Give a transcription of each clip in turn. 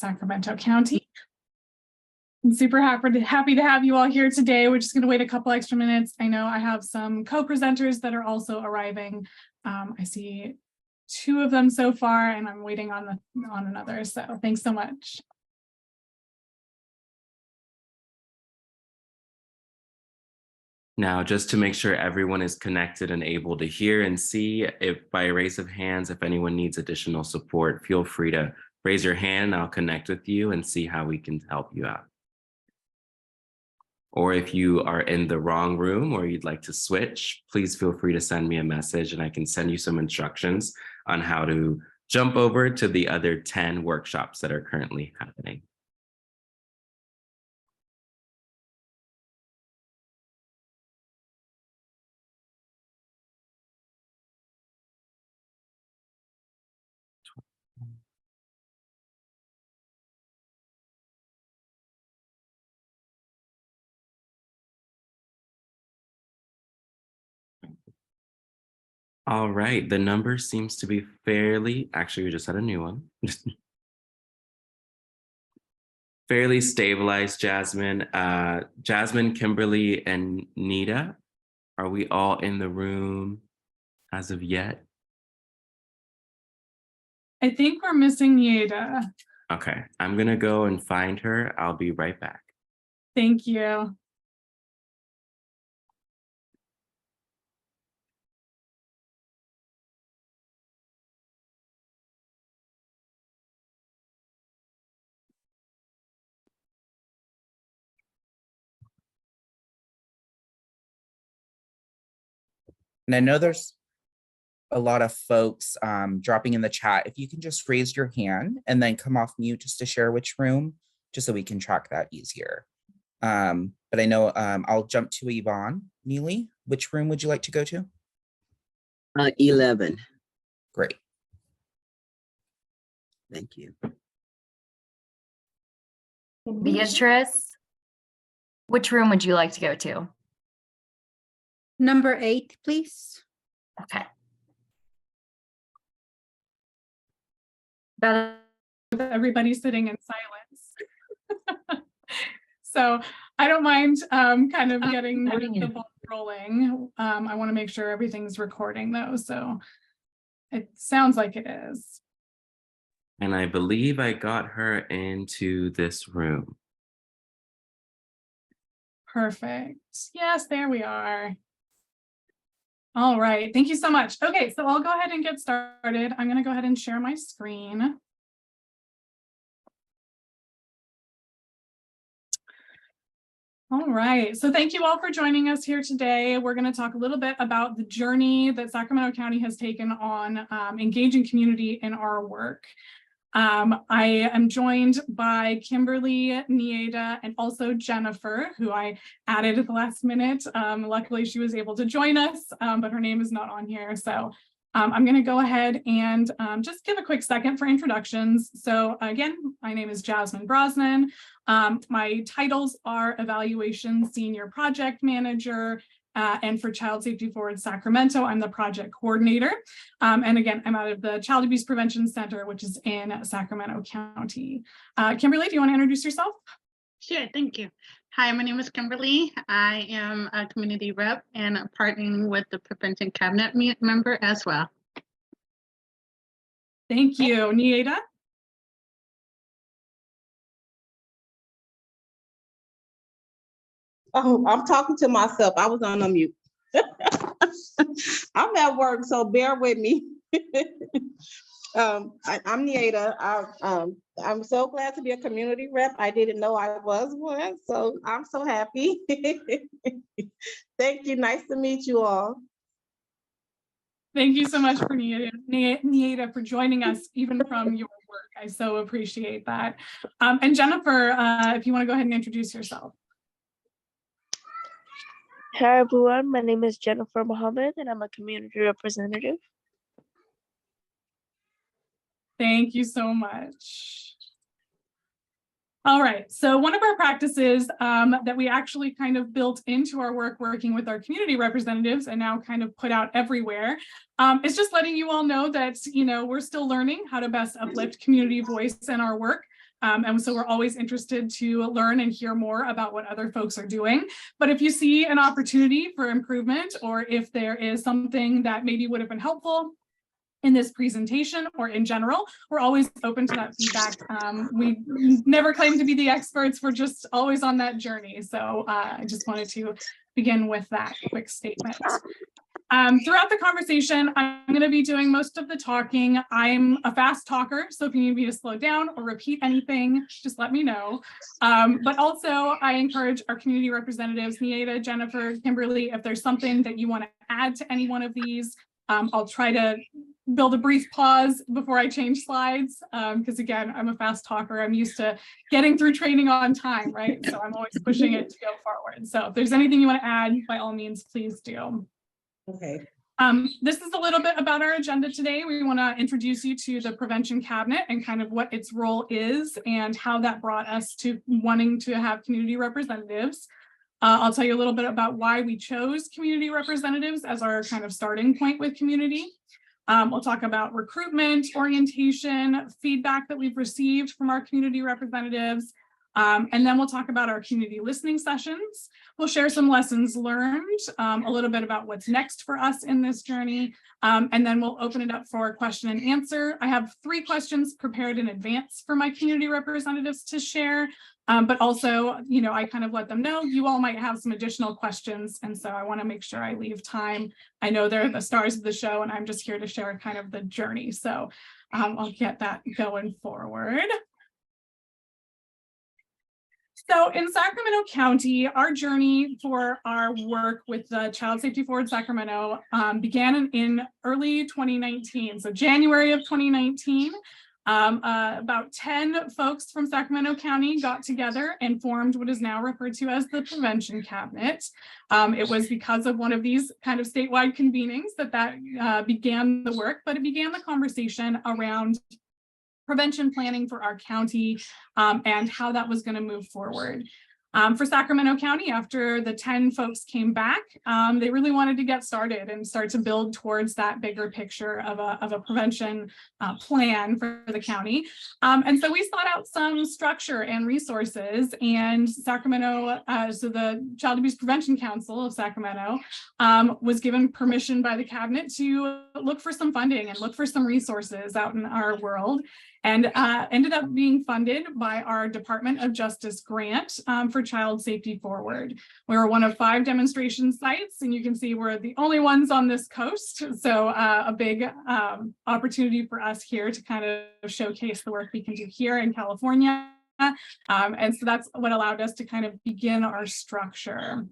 Sacramento County. I'm super happy to have you all here today. We're just going to wait a couple extra minutes. I know I have some co-presenters that are also arriving. I see 2 of them so far, and I'm waiting on another. So thanks so much. Now, just to make sure everyone is connected and able to hear and see, if by a raise of hands, if anyone needs additional support, feel free to raise your hand. I'll connect with you and see how we can help you out. Or if you are in the wrong room or you'd like to switch, please feel free to send me a message and I can send you some instructions on how to jump over to the other 10 workshops that are currently happening. All right, the number seems to be actually, we just had a new one. Fairly stabilized, Jasmine. Jasmine, Kimberly, and Neada, are we all in the room as of yet? I think we're missing Neada. Okay, I'm gonna go and find her. I'll be right back. Thank you. And I know there's a lot of folks dropping in the chat. If you can just raise your hand and then come off mute just to share which room, just so we can track that easier. But I know I'll jump to Yvonne Neely. Which room would you like to go to? 11. Great. Thank you. Beatrice, which room would you like to go to? Number 8, please. Okay. Everybody sitting in silence. So I don't mind kind of getting the ball rolling. I want to make sure everything's recording though. So it sounds like it is. And I believe I got her into this room. Perfect. Yes, there we are. All right, thank you so much. Okay, so I'll go ahead and get started. I'm going to go ahead and share my screen. All right, so thank you all for joining us here today. We're going to talk a little bit about the journey that Sacramento County has taken on engaging community in our work. I am joined by Kimberly, Neada, and also Jennifer, who I added at the last minute. Luckily, she was able to join us, but her name is not on here. So I'm going to go ahead and just give a quick second for introductions. So again, my name is Jasmine Bronsan. My titles are Evaluation Senior Project Manager, and for Child Safety Forward Sacramento, I'm the project coordinator. And again, I'm out of the Child Abuse Prevention Center, which is in Sacramento County. Kimberly, do you want to introduce yourself? Sure, thank you. Hi, my name is Kimberly. I am a community rep and partnering with the Prevention Cabinet member as well. Thank you. Neada? Oh, I'm talking to myself. I was on a mute. I'm at work, so bear with me. I'm Neada. I'm so glad to be a community rep. I didn't know I was one, so I'm so happy. Thank you. Nice to meet you all. Thank you so much for Neada for joining us, even from your work. I so appreciate that. And Jennifer, if you want to go ahead and introduce yourself. Hi everyone, my name is Jennifer Mohammed and I'm a community representative. Thank you so much. All right, so one of our practices that we actually kind of built into our work working with our community representatives and now kind of put out everywhere is just letting you all know that, we're still learning how to best uplift community voice in our work. And so we're always interested to learn and hear more about what other folks are doing. But if you see an opportunity for improvement, or if there is something that maybe would have been helpful in this presentation or in general, we're always open to that feedback. We never claim to be the experts. We're just always on that journey. So I just wanted to begin with that quick statement. Throughout the conversation, I'm going to be doing most of the talking. I'm a fast talker, so if you need me to slow down or repeat anything, just let me know. But also, I encourage our community representatives, Neada, Jennifer, Kimberly, if there's something that you want to add to any one of these, I'll try to build a brief pause before I change slides, because again, I'm a fast talker. I'm used to getting through training on time, right? So I'm always pushing it to go forward. So if there's anything you want to add, by all means, please do. Okay. This is a little bit about our agenda today. We want to introduce you to the Prevention Cabinet and kind of what its role is and how that brought us to wanting to have community representatives. I'll tell you a little bit about why we chose community representatives as our kind of starting point with community. We'll talk about recruitment, orientation, feedback that we've received from our community representatives. And then we'll talk about our community listening sessions. We'll share some lessons learned, a little bit about what's next for us in this journey. And then we'll open it up for question and answer. I have 3 questions prepared in advance for my community representatives to share. But also, you know, I kind of let them know you all might have some additional questions. And so I want to make sure I leave time. I know they're the stars of the show and I'm just here to share kind of the journey. So I'll get that going forward. So in Sacramento County, our journey for our work with the Child Safety Forward Sacramento began in early 2019. So January of 2019. About 10 folks from Sacramento County got together and formed what is now referred to as the Prevention Cabinet. It was because of one of these kind of statewide convenings that began the work, but it began the conversation around prevention planning for our county and how that was going to move forward. For Sacramento County, after the 10 folks came back, they really wanted to get started and start to build towards that bigger picture of a prevention plan for the county. And so we sought out some structure and resources, and Sacramento, so the Child Abuse Prevention Council of Sacramento was given permission by the cabinet to look for some funding and look for some resources out in our world. And ended up being funded by our Department of Justice grant for Child Safety Forward. We were one of 5 demonstration sites, and you can see we're the only ones on this coast. So a big opportunity for us here to kind of showcase the work we can do here in California. And so that's what allowed us to kind of begin our structure.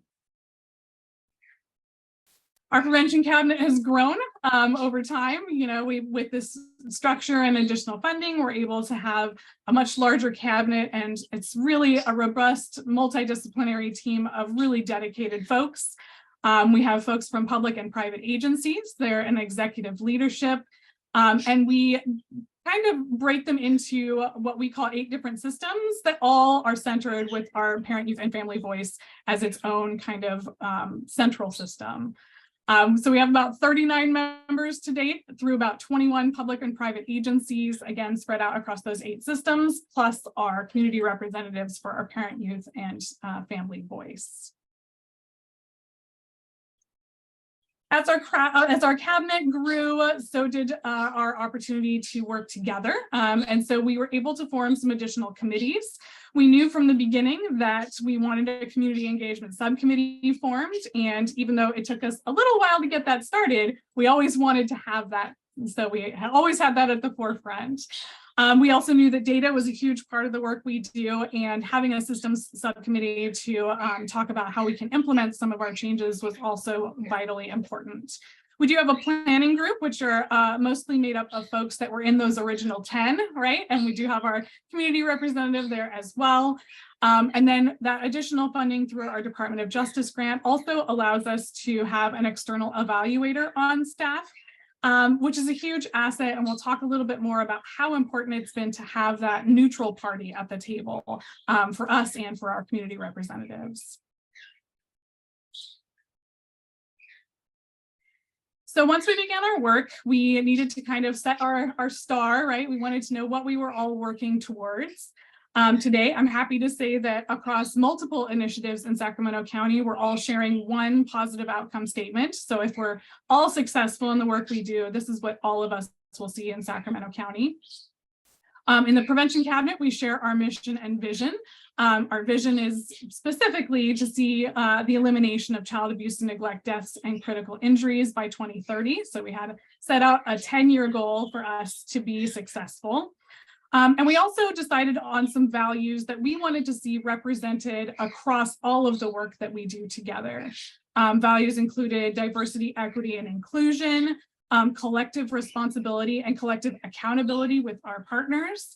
Our prevention cabinet has grown over time. You know, with this structure and additional funding, we're able to have a much larger cabinet, and it's really a robust multidisciplinary team of really dedicated folks. We have folks from public and private agencies. They're in executive leadership, and we kind of break them into what we call 8 different systems that all are centered with our parent, youth, and family voice as its own kind of central system. So we have about 39 members to date through about 21 public and private agencies, again, spread out across those 8 systems, plus our community representatives for our parent, youth, and family voice. As our cabinet grew, so did our opportunity to work together. And so we were able to form some additional committees. We knew from the beginning that we wanted a community engagement subcommittee formed. And even though it took us a little while to get that started, we always wanted to have that. So we always had that at the forefront. We also knew that data was a huge part of the work we do, and having a systems subcommittee to talk about how we can implement some of our changes was also vitally important. We do have a planning group, which are mostly made up of folks that were in those original 10, right? And we do have our community representative there as well. And then that additional funding through our Department of Justice grant also allows us to have an external evaluator on staff, which is a huge asset. And we'll talk a little bit more about how important it's been to have that neutral party at the table for us and for our community representatives. So once we began our work, we needed to kind of set our star, right? We wanted to know what we were all working towards. Today, I'm happy to say that across multiple initiatives in Sacramento County, we're all sharing one positive outcome statement. So if we're all successful in the work we do, this is what all of us will see in Sacramento County. In the Prevention Cabinet, we share our mission and vision. Our vision is specifically to see the elimination of child abuse and neglect deaths and critical injuries by 2030. So we had set out a 10-year goal for us to be successful. And we also decided on some values that we wanted to see represented across all of the work that we do together. Values included diversity, equity, and inclusion, collective responsibility and collective accountability with our partners,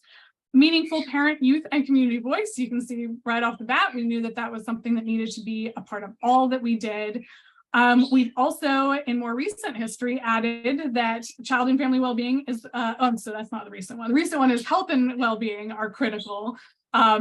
meaningful parent, youth, and community voice. You can see right off the bat, we knew that that was something that needed to be a part of all that we did. We've also, in more recent history, added that child and family well-being is, so that's not the recent one. The recent one is health and well-being are critical.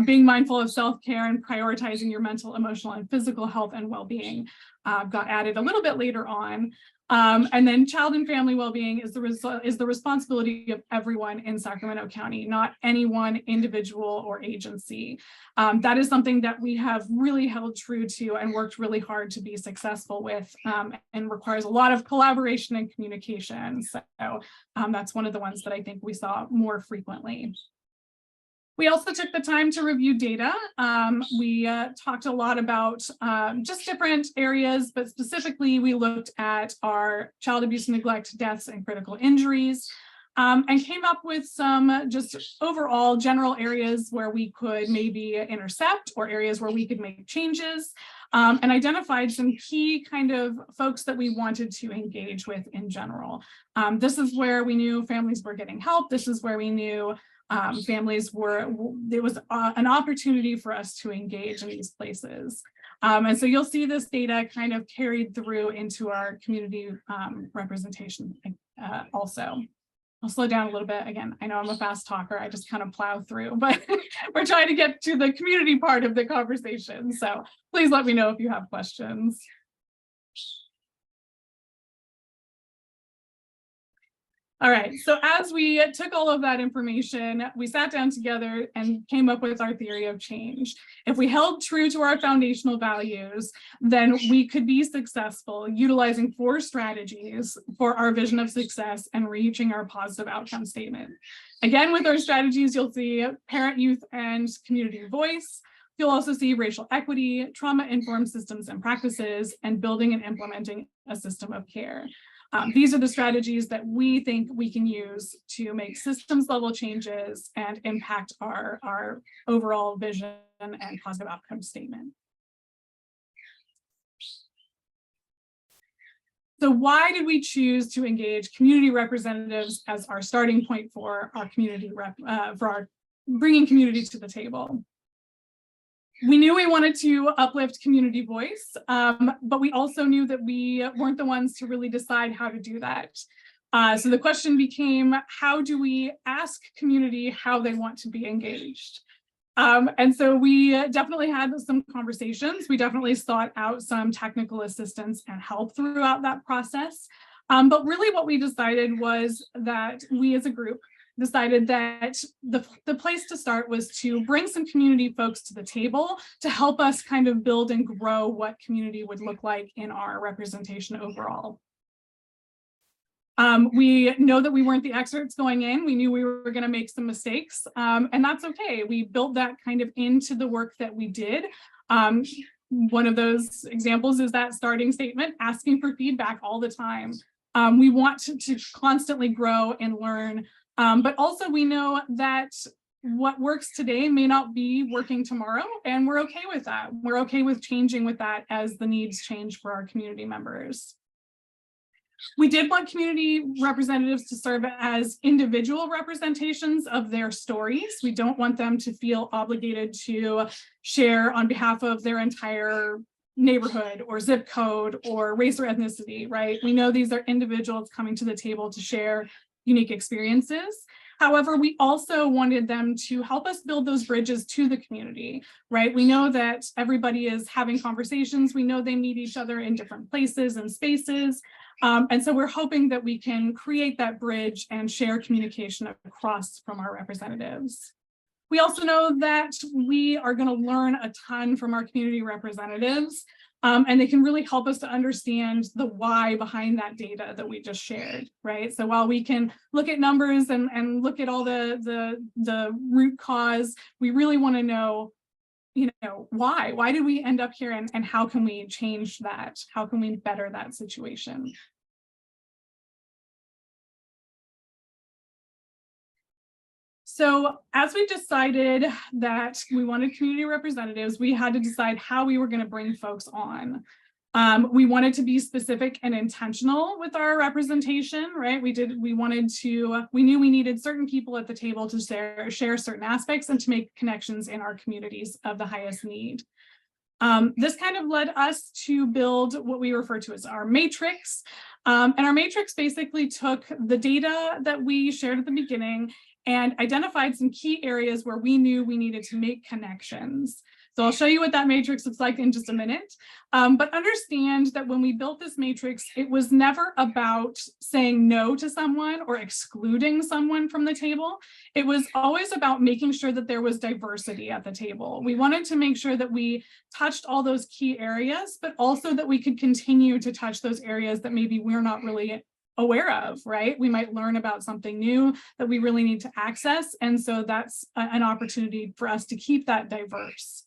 Being mindful of self-care and prioritizing your mental, emotional, and physical health and well-being got added a little bit later on. And then child and family well-being is the responsibility of everyone in Sacramento County, not any one individual or agency. That is something that we have really held true to and worked really hard to be successful with, and requires a lot of collaboration and communication. So that's one of the ones that I think we saw more frequently. We also took the time to review data. We talked a lot about just different areas, but specifically we looked at our child abuse and neglect deaths and critical injuries, and came up with some just overall general areas where we could maybe intercept or areas where we could make changes, and identified some key kind of folks that we wanted to engage with in general. This is where we knew families were getting help. This is where we knew families there was an opportunity for us to engage in these places. And so you'll see this data kind of carried through into our community representation also. I'll slow down a little bit. Again, I know I'm a fast talker. I just kind of plow through, but we're trying to get to the community part of the conversation. So please let me know if you have questions. All right, so as we took all of that information, we sat down together and came up with our theory of change. If we held true to our foundational values, then we could be successful utilizing 4 strategies for our vision of success and reaching our positive outcome statement. Again, with our strategies, you'll see parent, youth, and community voice. You'll also see racial equity, trauma-informed systems and practices, and building and implementing a system of care. These are the strategies that we think we can use to make systems level changes and impact our overall vision and positive outcome statement. So why did we choose to engage community representatives as our starting point for our community bringing community to the table? We knew we wanted to uplift community voice, but we also knew that we weren't the ones to really decide how to do that. So the question became, how do we ask community how they want to be engaged? And so we definitely had some conversations. We definitely sought out some technical assistance and help throughout that process. But really what we decided was that we as a group decided that the place to start was to bring some community folks to the table to help us kind of build and grow what community would look like in our representation overall. We know that we weren't the experts going in. We knew we were going to make some mistakes, and that's okay. We built that kind of into the work that we did. One of those examples is that starting statement, asking for feedback all the time. We want to constantly grow and learn. But also we know that what works today may not be working tomorrow, and we're okay with that. We're okay with changing with that as the needs change for our community members. We did want community representatives to serve as individual representations of their stories. We don't want them to feel obligated to share on behalf of their entire neighborhood or zip code or race or ethnicity, right? We know these are individuals coming to the table to share unique experiences. However, we also wanted them to help us build those bridges to the community, right? We know that everybody is having conversations. We know they meet each other in different places and spaces. And so we're hoping that we can create that bridge and share communication across from our representatives. We also know that we are going to learn a ton from our community representatives, and they can really help us to understand the why behind that data that we just shared, right? So while we can look at numbers and look at all the root cause, we really want to know, why did we end up here, and how can we change that? How can we better that situation? So as we decided that we wanted community representatives, we had to decide how we were going to bring folks on. We wanted to be specific and intentional with our representation, right? We knew we needed certain people at the table to share certain aspects and to make connections in our communities of the highest need. This kind of led us to build what we refer to as our matrix. And our matrix basically took the data that we shared at the beginning and identified some key areas where we knew we needed to make connections. So I'll show you what that matrix looks like in just a minute. But understand that when we built this matrix, it was never about saying no to someone or excluding someone from the table. It was always about making sure that there was diversity at the table. We wanted to make sure that we touched all those key areas, but also that we could continue to touch those areas that maybe we're not really aware of, right? We might learn about something new that we really need to access. And so that's an opportunity for us to keep that diverse.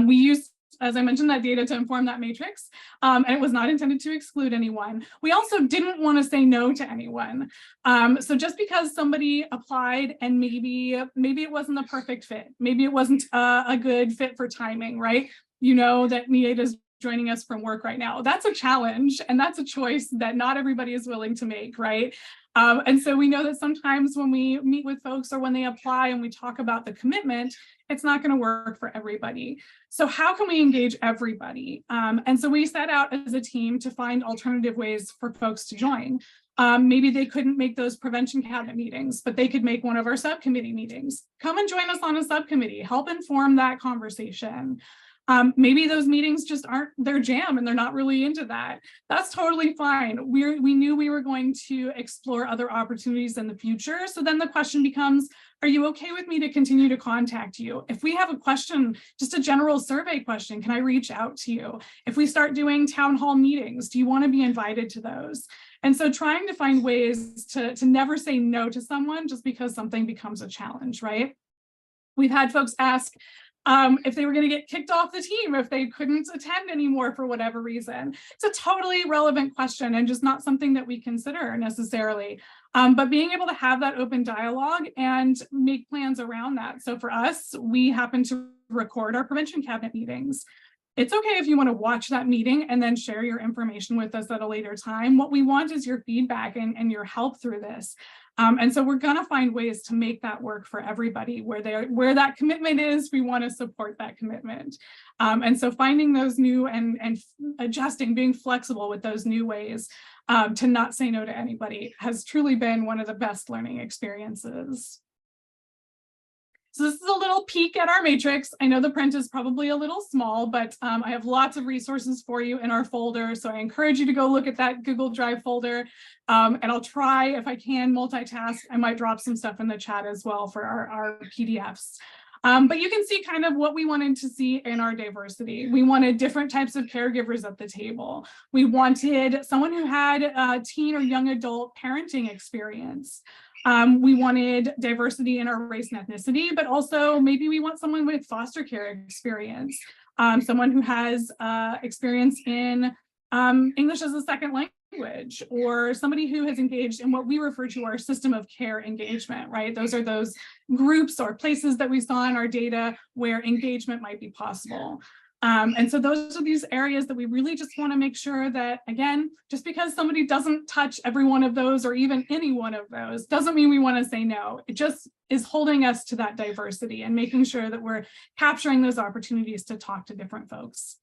We used, as I mentioned, that data to inform that matrix, and it was not intended to exclude anyone. We also didn't want to say no to anyone. So just because somebody applied and maybe it wasn't the perfect fit, maybe it wasn't a good fit for timing, right? You know that Neada is joining us from work right now. That's a challenge, and that's a choice that not everybody is willing to make, right? And so we know that sometimes when we meet with folks or when they apply and we talk about the commitment, it's not going to work for everybody. So how can we engage everybody? And so we set out as a team to find alternative ways for folks to join. Maybe they couldn't make those prevention cabinet meetings, but they could make one of our subcommittee meetings. Come and join us on a subcommittee, help inform that conversation. Maybe those meetings just aren't their jam and they're not really into that. That's totally fine. We knew we were going to explore other opportunities in the future. So then the question becomes, are you okay with me to continue to contact you? If we have a question, just a general survey question, can I reach out to you? If we start doing town hall meetings, do you want to be invited to those? And so trying to find ways to never say no to someone just because something becomes a challenge, right? We've had folks ask, if they were going to get kicked off the team, if they couldn't attend anymore for whatever reason. It's a totally relevant question and just not something that we consider necessarily. But being able to have that open dialogue and make plans around that. So for us, we happen to record our prevention cabinet meetings. It's okay if you want to watch that meeting and then share your information with us at a later time. What we want is your feedback and your help through this. And so we're going to find ways to make that work for everybody. Where that commitment is, we want to support that commitment. And so finding those new and adjusting, being flexible with those new ways to not say no to anybody has truly been one of the best learning experiences. So this is a little peek at our matrix. I know the print is probably a little small, but I have lots of resources for you in our folder. So I encourage you to go look at that Google Drive folder. And I'll try, if I can, multitask. I might drop some stuff in the chat as well for our PDFs. But you can see kind of what we wanted to see in our diversity. We wanted different types of caregivers at the table. We wanted someone who had a teen or young adult parenting experience. We wanted diversity in our race and ethnicity, but also maybe we want someone with foster care experience, someone who has experience in English as a second language, or somebody who has engaged in what we refer to our system of care engagement, right? Those are those groups or places that we saw in our data where engagement might be possible. And so those are these areas that we really just want to make sure that, again, just because somebody doesn't touch every one of those or even any one of those doesn't mean we want to say no. It just is holding us to that diversity and making sure that we're capturing those opportunities to talk to different folks.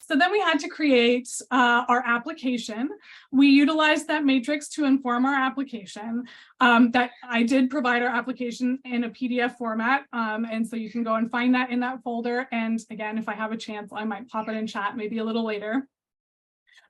So then we had to create our application. We utilized that matrix to inform our application. That I did provide our application in a PDF format. And so you can go and find that in that folder. And again, if I have a chance, I might pop it in chat maybe a little later.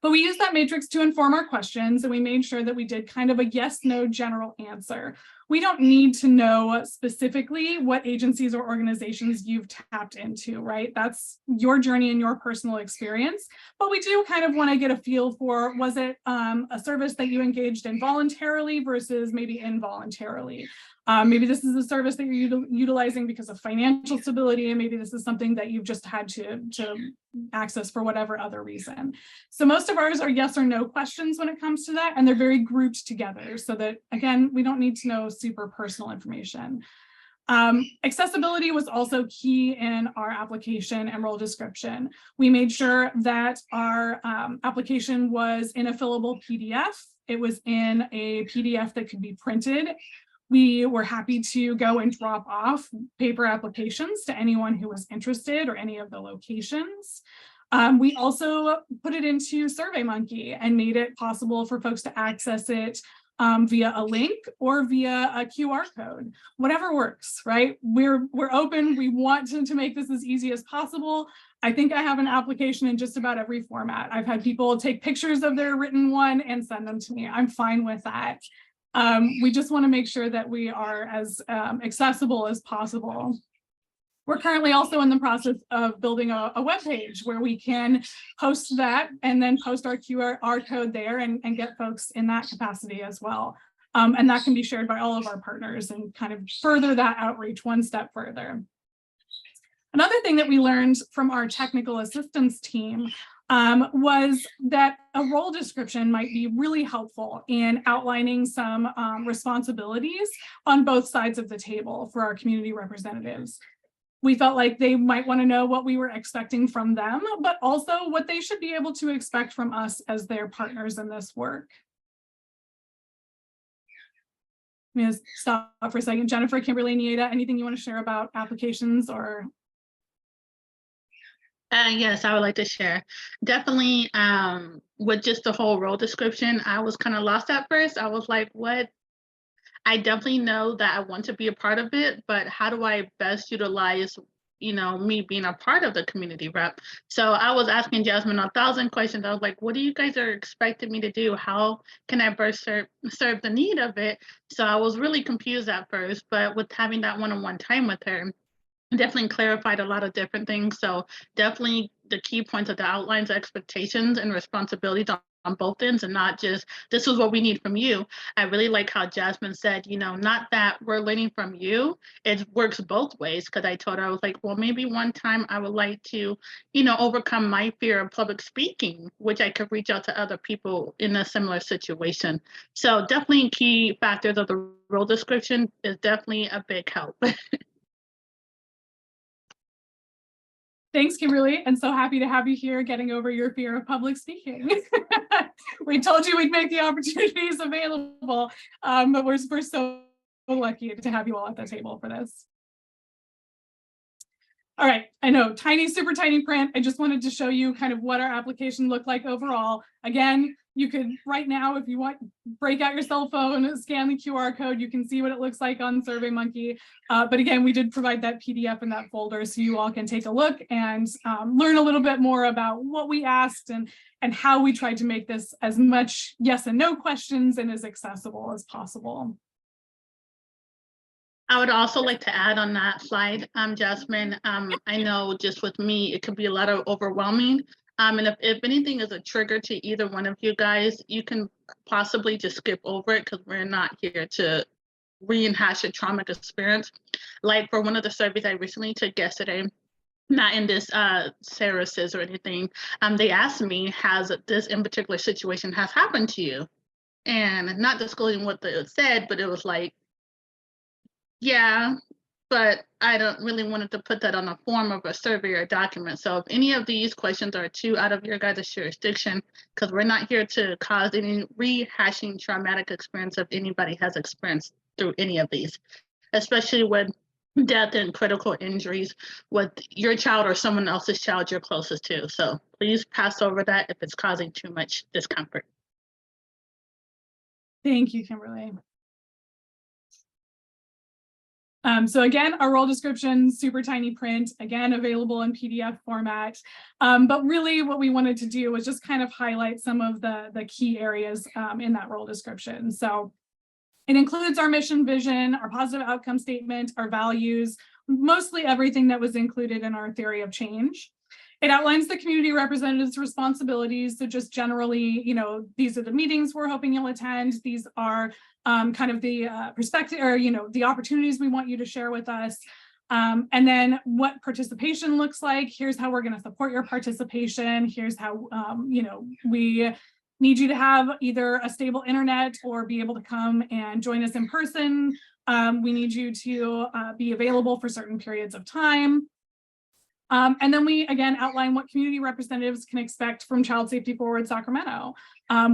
But we used that matrix to inform our questions, and we made sure that we did kind of a yes, no general answer. We don't need to know specifically what agencies or organizations you've tapped into, right? That's your journey and your personal experience. But we do kind of want to get a feel for, was it a service that you engaged in voluntarily versus maybe involuntarily? Maybe this is a service that you're utilizing because of financial stability, and maybe this is something that you've just had to access for whatever other reason. So most of ours are yes or no questions when it comes to that, and they're very grouped together so that, again, we don't need to know super personal information. Accessibility was also key in our application and role description. We made sure that our application was in a fillable PDF. It was in a PDF that could be printed. We were happy to go and drop off paper applications to anyone who was interested or any of the locations. We also put it into SurveyMonkey and made it possible for folks to access it via a link or via a QR code, whatever works, right? We're open. We want to make this as easy as possible. I think I have an application in just about every format. I've had people take pictures of their written one and send them to me. I'm fine with that. We just want to make sure that we are as accessible as possible. We're currently also in the process of building a web page where we can post that and then post our QR code there and get folks in that capacity as well. And that can be shared by all of our partners and kind of further that outreach one step further. Another thing that we learned from our technical assistance team was that a role description might be really helpful in outlining some responsibilities on both sides of the table for our community representatives. We felt like they might want to know what we were expecting from them, but also what they should be able to expect from us as their partners in this work. I'm going to stop for a second. Jennifer, Kimberly, Neada, anything you want to share about applications or? Yes, I would like to share. Definitely with just the whole role description, I was kind of lost at first. I was like, what? I definitely know that I want to be a part of it, but how do I best utilize, me being a part of the community rep? So I was asking Jasmine 1,000 questions. I was like, what do you guys are expecting me to do? How can I best serve the need of it? So I was really confused at first, but with having that one-on-one time with her, definitely clarified a lot of different things. So definitely the key points of the outlines, expectations and responsibilities on both ends, and not just this is what we need from you. I really like how Jasmine said, not that we're learning from you, it works both ways. Because I told her, I was like, well, maybe one time I would like to, overcome my fear of public speaking, which I could reach out to other people in a similar situation. So definitely key factors of the role description is definitely a big help. Thanks, Kimberly, and so happy to have you here getting over your fear of public speaking. We told you we'd make the opportunities available, but we're so lucky to have you all at the table for this. All right, I know, super tiny print. I just wanted to show you kind of what our application looked like overall. Again, you could right now, if you want, break out your cell phone and scan the QR code. You can see what it looks like on SurveyMonkey. But again, we did provide that PDF in that folder so you all can take a look and learn a little bit more about what we asked and how we tried to make this as much yes and no questions and as accessible as possible. I would also like to add on that slide, Jasmine, I know just with me, it could be a lot of overwhelming. And if anything is a trigger to either one of you guys, you can possibly just skip over it because we're not here to rehash a traumatic experience. Like for one of the surveys I recently took yesterday, not in this services or anything, they asked me, has this in particular situation has happened to you? And not disclosing what they said, but it was like, yeah, but I don't really wanted to put that on a form of a survey or a document. So if any of these questions are too out of your guys' jurisdiction, because we're not here to cause any rehashing traumatic experience if anybody has experienced through any of these, especially with death and critical injuries with your child or someone else's child you're closest to. So please pass over that if it's causing too much discomfort. Thank you, Kimberly. So again, our role description, super tiny print, again, available in PDF format. But really what we wanted to do was just kind of highlight some of the key areas in that role description. So it includes our mission, vision, our positive outcome statement, our values, mostly everything that was included in our theory of change. It outlines the community representatives' responsibilities. So just generally, these are the meetings we're hoping you'll attend. These are kind of the perspective or, the opportunities we want you to share with us. And then what participation looks like. Here's how we're going to support your participation. Here's how, we need you to have either a stable internet or be able to come and join us in person. We need you to be available for certain periods of time. And then we, again, outline what community representatives can expect from Child Safety Forward Sacramento.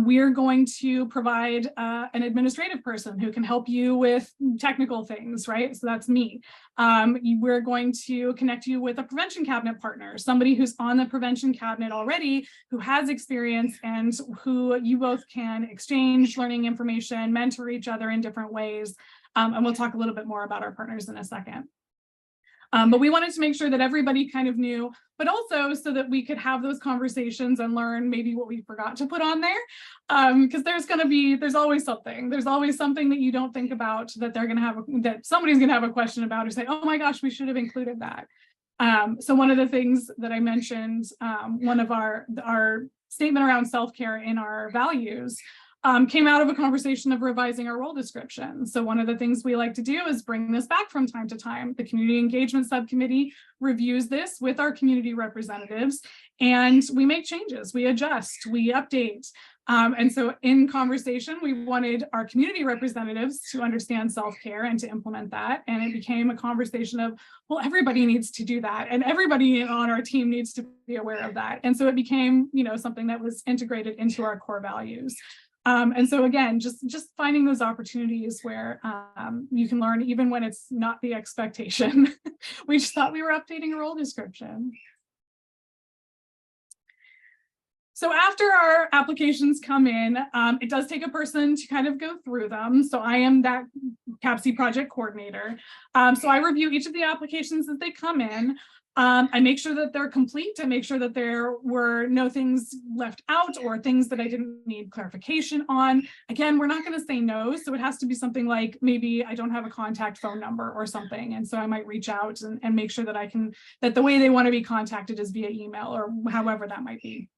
We are going to provide an administrative person who can help you with technical things, right? So that's me. We're going to connect you with a prevention cabinet partner, somebody who's on the prevention cabinet already, who has experience and who you both can exchange learning information, mentor each other in different ways. And we'll talk a little bit more about our partners in a second. But we wanted to make sure that everybody kind of knew, but also so that we could have those conversations and learn maybe what we forgot to put on there. Because there's always something. There's always something that you don't think about that they're going to have, that somebody's going to have a question about or say, oh my gosh, we should have included that. So one of the things that I mentioned, one of our statement around self-care in our values came out of a conversation of revising our role description. So one of the things we like to do is bring this back from time to time. The Community Engagement Subcommittee reviews this with our community representatives, and we make changes, we adjust, we update. And so in conversation, we wanted our community representatives to understand self-care and to implement that. And it became a conversation of, well, everybody needs to do that. And everybody on our team needs to be aware of that. And so it became, something that was integrated into our core values. And so again, just finding those opportunities where you can learn even when it's not the expectation. We just thought we were updating a role description. So after our applications come in, it does take a person to kind of go through them. So I am that CAPC project coordinator. So I review each of the applications as they come in. I make sure that they're complete. I make sure that there were no things left out or things that I didn't need clarification on. Again, we're not going to say no. So it has to be something like maybe I don't have a contact phone number or something. And so I might reach out and make sure that that the way they want to be contacted is via email or however that might be.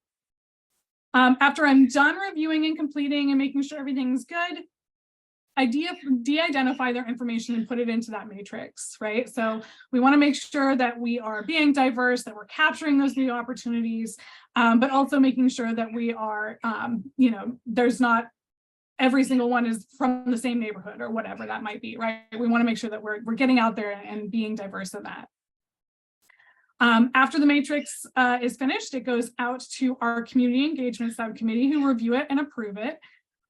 After I'm done reviewing and completing and making sure everything's good, I de-identify their information and put it into that matrix, right? So we want to make sure that we are being diverse, that we're capturing those new opportunities, but also making sure that we are, there's not every single one is from the same neighborhood or whatever that might be, right? We want to make sure that we're getting out there and being diverse in that. After the matrix is finished, it goes out to our community engagement subcommittee who review it and approve it.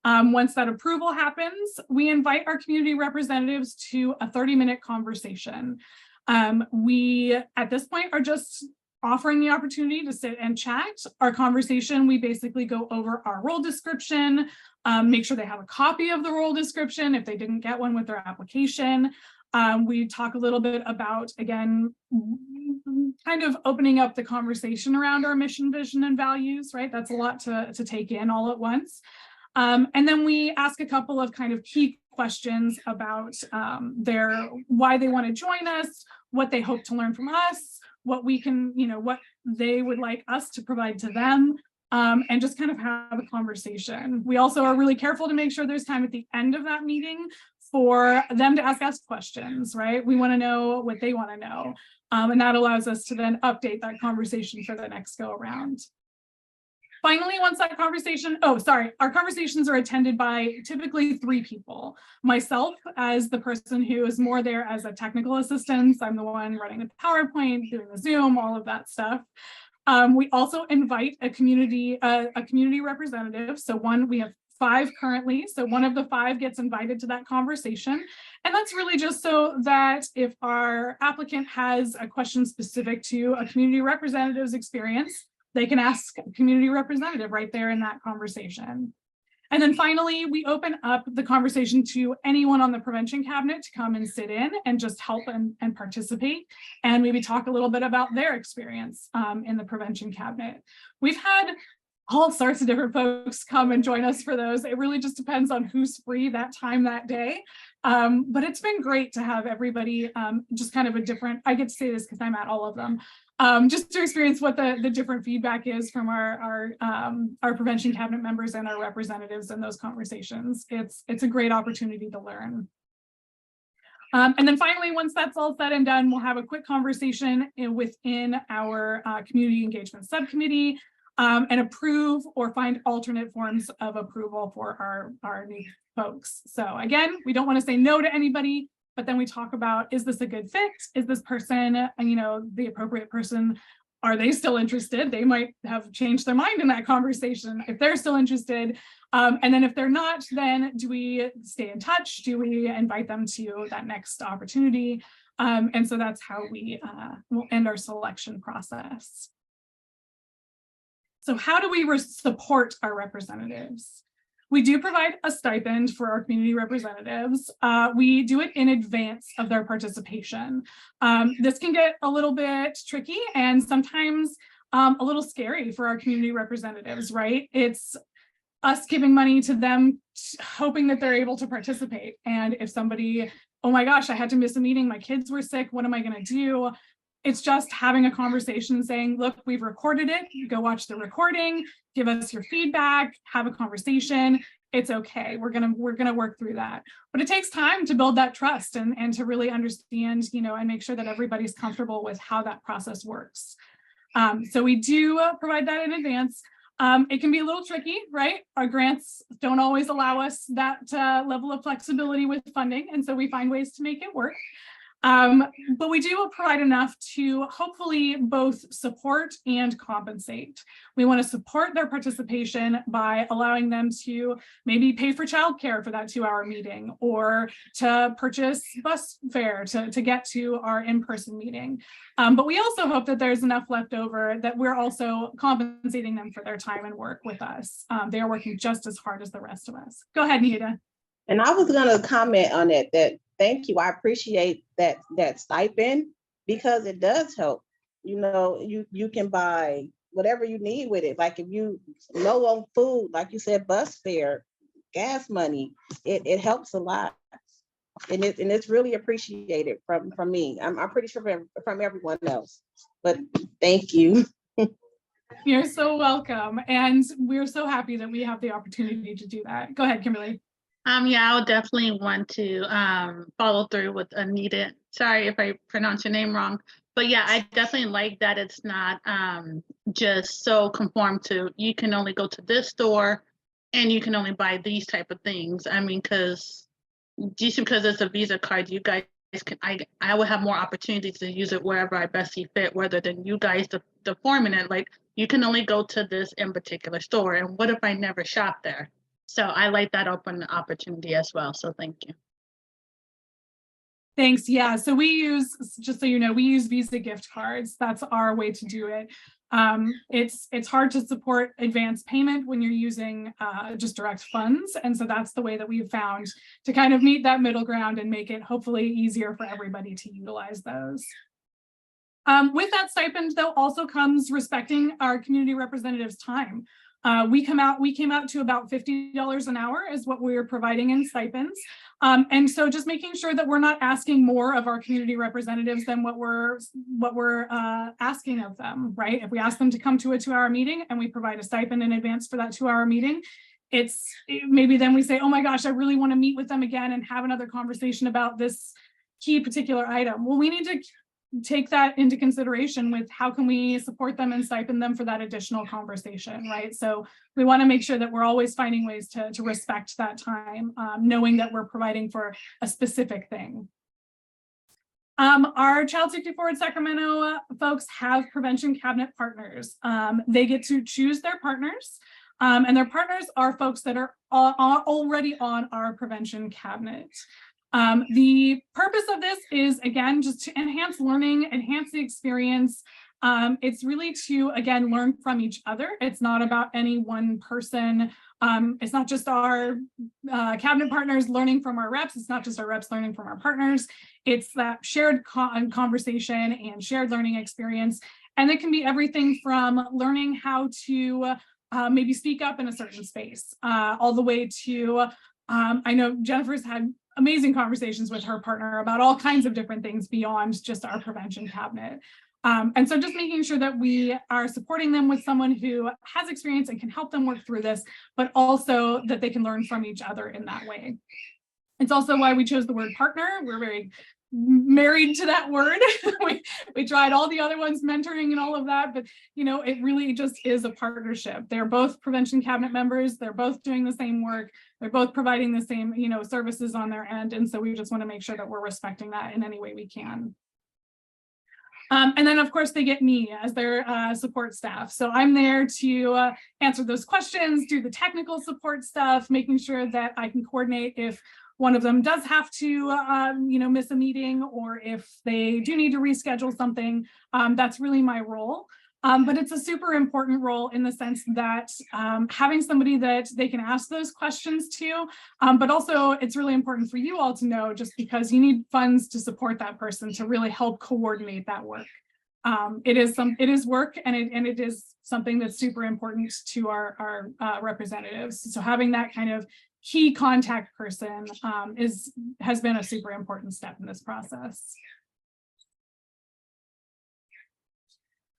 Once that approval happens, we invite our community representatives to a 30-minute conversation. We, at this point, are just offering the opportunity to sit and chat. Our conversation, we basically go over our role description, make sure they have a copy of the role description if they didn't get one with their application. We talk a little bit about, again, kind of opening up the conversation around our mission, vision, and values, right? That's a lot to take in all at once. And then we ask a couple of kind of key questions about why they want to join us, what they hope to learn from us, what we can, what they would like us to provide to them, and just kind of have a conversation. We also are really careful to make sure there's time at the end of that meeting for them to ask us questions, right? We want to know what they want to know. And that allows us to then update that conversation for the next go around. Finally, once that conversation, our conversations are attended by typically 3 people. Myself as the person who is more there as a technical assistance. I'm the one running the PowerPoint, doing the Zoom, all of that stuff. We also invite a community representative. So we have 5 currently. So one of the 5 gets invited to that conversation. And that's really just so that if our applicant has a question specific to a community representative's experience, they can ask a community representative right there in that conversation. And then finally, we open up the conversation to anyone on the prevention cabinet to come and sit in and just help and participate and maybe talk a little bit about their experience in the prevention cabinet. We've had all sorts of different folks come and join us for those. It really just depends on who's free that time that day. But it's been great to have everybody just kind of a different, I get to say this because I'm at all of them, just to experience what the different feedback is from our prevention cabinet members and our representatives in those conversations. It's a great opportunity to learn. And then finally, once that's all said and done, we'll have a quick conversation within our community engagement subcommittee and approve or find alternate forms of approval for our new folks. So again, we don't want to say no to anybody, but then we talk about, is this a good fit? Is this person, the appropriate person? Are they still interested? They might have changed their mind in that conversation if they're still interested. And then if they're not, then do we stay in touch? Do we invite them to that next opportunity? And so that's how we will end our selection process. So how do we support our representatives? We do provide a stipend for our community representatives. We do it in advance of their participation. This can get a little bit tricky and sometimes a little scary for our community representatives, right? It's us giving money to them, hoping that they're able to participate. And if somebody, oh my gosh, I had to miss a meeting, my kids were sick, what am I gonna do? It's just having a conversation saying, look, we've recorded it. Go watch the recording, give us your feedback, have a conversation. It's okay. We're gonna work through that. But it takes time to build that trust and to really understand, and make sure that everybody's comfortable with how that process works. So we do provide that in advance. It can be a little tricky, right? Our grants don't always allow us that level of flexibility with funding. And so we find ways to make it work. But we do provide enough to hopefully both support and compensate. We want to support their participation by allowing them to maybe pay for childcare for that 2-hour meeting or to purchase bus fare to get to our in-person meeting. But we also hope that there's enough left over that we're also compensating them for their time and work with us. They are working just as hard as the rest of us. Go ahead, Neada. And I was going to comment on it, that thank you. I appreciate that stipend because it does help. You can buy whatever you need with it. Like if you low on food, like you said, bus fare, gas money, it helps a lot. And it's really appreciated from me. I'm pretty sure from everyone else. But thank you. You're so welcome. And we're so happy that we have the opportunity to do that. Go ahead, Kimberly. Yeah, I'll definitely want to follow through with Neada. Sorry if I pronounce your name wrong, but yeah, I definitely like that it's not just so conformed to you can only go to this store and you can only buy these type of things. I mean, because it's a Visa card, you guys can, I would have more opportunities to use it wherever I best see fit, rather than you guys deforming it. Like you can only go to this in particular store, and what if I never shop there? So I like that open opportunity as well. So thank you. Thanks. Yeah. So we use, just so you know, we use Visa gift cards. That's our way to do it. It's hard to support advance payment when you're using just direct funds. And so that's the way that we've found to kind of meet that middle ground and make it hopefully easier for everybody to utilize those. With that stipend, though, also comes respecting our community representatives' time. We came out to about $50 an hour is what we're providing in stipends. And so just making sure that we're not asking more of our community representatives than what we're asking of them, right? If we ask them to come to a 2-hour meeting and we provide a stipend in advance for that 2-hour meeting, maybe then we say, oh my gosh, I really want to meet with them again and have another conversation about this key particular item. Well, we need to take that into consideration with how can we support them and stipend them for that additional conversation, right? So we want to make sure that we're always finding ways to respect that time, knowing that we're providing for a specific thing. Our Child Safety Forward Sacramento folks have prevention cabinet partners. They get to choose their partners, and their partners are folks that are already on our prevention cabinet. The purpose of this is, again, just to enhance learning, enhance the experience. It's really to, again, learn from each other. It's not about any one person It's not just our cabinet partners learning from our reps. It's not just our reps learning from our partners. It's that shared conversation and shared learning experience. And it can be everything from learning how to maybe speak up in a certain space, all the way to, I know Jennifer's had amazing conversations with her partner about all kinds of different things beyond just our prevention cabinet. And so just making sure that we are supporting them with someone who has experience and can help them work through this, but also that they can learn from each other in that way. It's also why we chose the word partner. We're very married to that word. we tried all the other ones, mentoring and all of that, but it really just is a partnership. They're both prevention cabinet members. They're both doing the same work. They're both providing the same, services on their end. And so we just want to make sure that we're respecting that in any way we can. And then, of course, they get me as their support staff. So I'm there to answer those questions, do the technical support stuff, making sure that I can coordinate if one of them does have to, miss a meeting, or if they do need to reschedule something. That's really my role. But it's a super important role in the sense that having somebody that they can ask those questions to, but also it's really important for you all to know, just because you need funds to support that person to really help coordinate that work. It is work, and it is something that's super important to our representatives. So having that kind of key contact person has been a super important step in this process.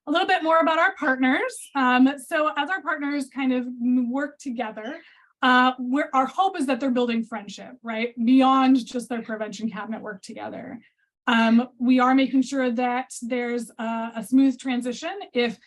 A little bit more about our partners. So as our partners kind of work together, our hope is that they're building friendship, right? Beyond just their prevention cabinet work together. We are making sure that there's a smooth transition. If,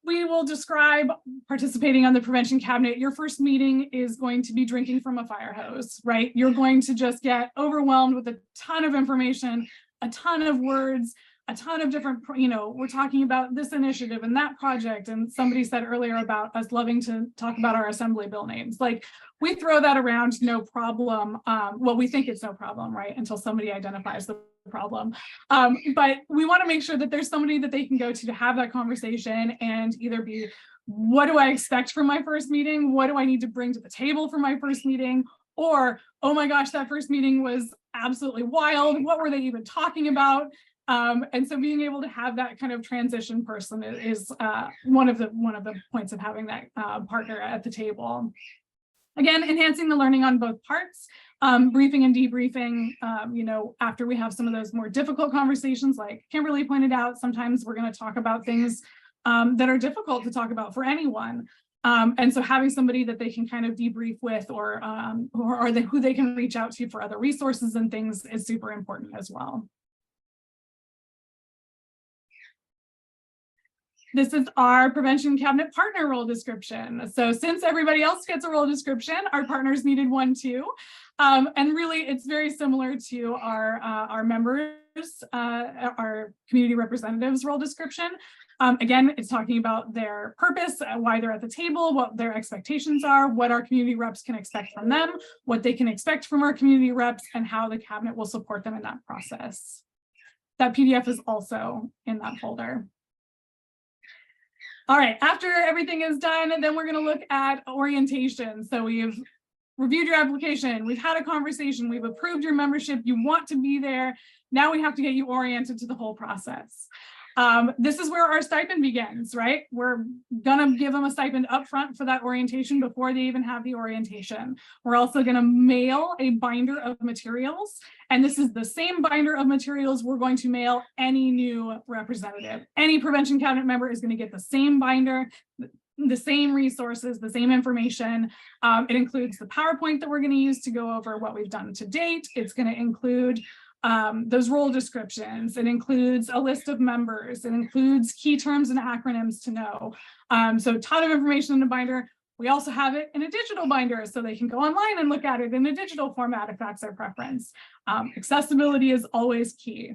we will describe participating on the prevention cabinet. Your first meeting is going to be drinking from a fire hose, right? You're going to just get overwhelmed with a ton of information, a ton of words, a ton of different, we're talking about this initiative and that project. And somebody said earlier about us loving to talk about our assembly bill names. Like, we throw that around, no problem. Well, we think it's no problem, right? Until somebody identifies the problem. But we want to make sure that there's somebody that they can go to have that conversation and either be, what do I expect from my first meeting? What do I need to bring to the table for my first meeting? Or, oh my gosh, that first meeting was absolutely wild. What were they even talking about? And so being able to have that kind of transition person is one of the points of having that partner at the table. Again, enhancing the learning on both parts, briefing and debriefing, after we have some of those more difficult conversations, like Kimberly pointed out, sometimes we're going to talk about things that are difficult to talk about for anyone. And so having somebody that they can kind of debrief with, or who they can reach out to for other resources and things is super important as well. This is our prevention cabinet partner role description. So since everybody else gets a role description, our partners needed one too. And really, it's very similar to our members, our community representatives role description. Again, it's talking about their purpose, why they're at the table, what their expectations are, what our community reps can expect from them, what they can expect from our community reps, and how the cabinet will support them in that process. That PDF is also in that folder. All right, after everything is done, then we're going to look at orientation. So we've reviewed your application, we've had a conversation, we've approved your membership, you want to be there. Now we have to get you oriented to the whole process. This is where our stipend begins, right? We're gonna give them a stipend upfront for that orientation before they even have the orientation. We're also gonna mail a binder of materials, and this is the same binder of materials we're going to mail any new representative. Any prevention cabinet member is gonna get the same binder, the same resources, the same information. It includes the PowerPoint that we're gonna use to go over what we've done to date. It's gonna include those role descriptions. It includes a list of members. It includes key terms and acronyms to know. So a ton of information in a binder. We also have it in a digital binder, so they can go online and look at it in a digital format if that's their preference. Accessibility is always key.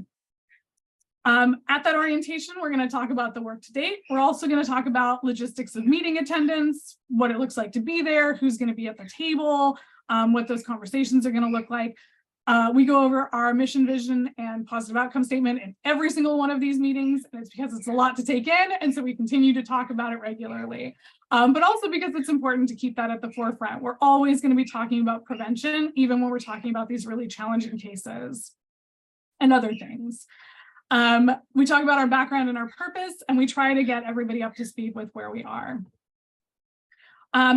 At that orientation, we're going to talk about the work to date. We're also going to talk about logistics of meeting attendance, what it looks like to be there, who's going to be at the table, what those conversations are going to look like. We go over our mission, vision, and positive outcome statement in every single one of these meetings, and it's because it's a lot to take in, and so we continue to talk about it regularly. But also because it's important to keep that at the forefront. We're always going to be talking about prevention, even when we're talking about these really challenging cases and other things. We talk about our background and our purpose, and we try to get everybody up to speed with where we are.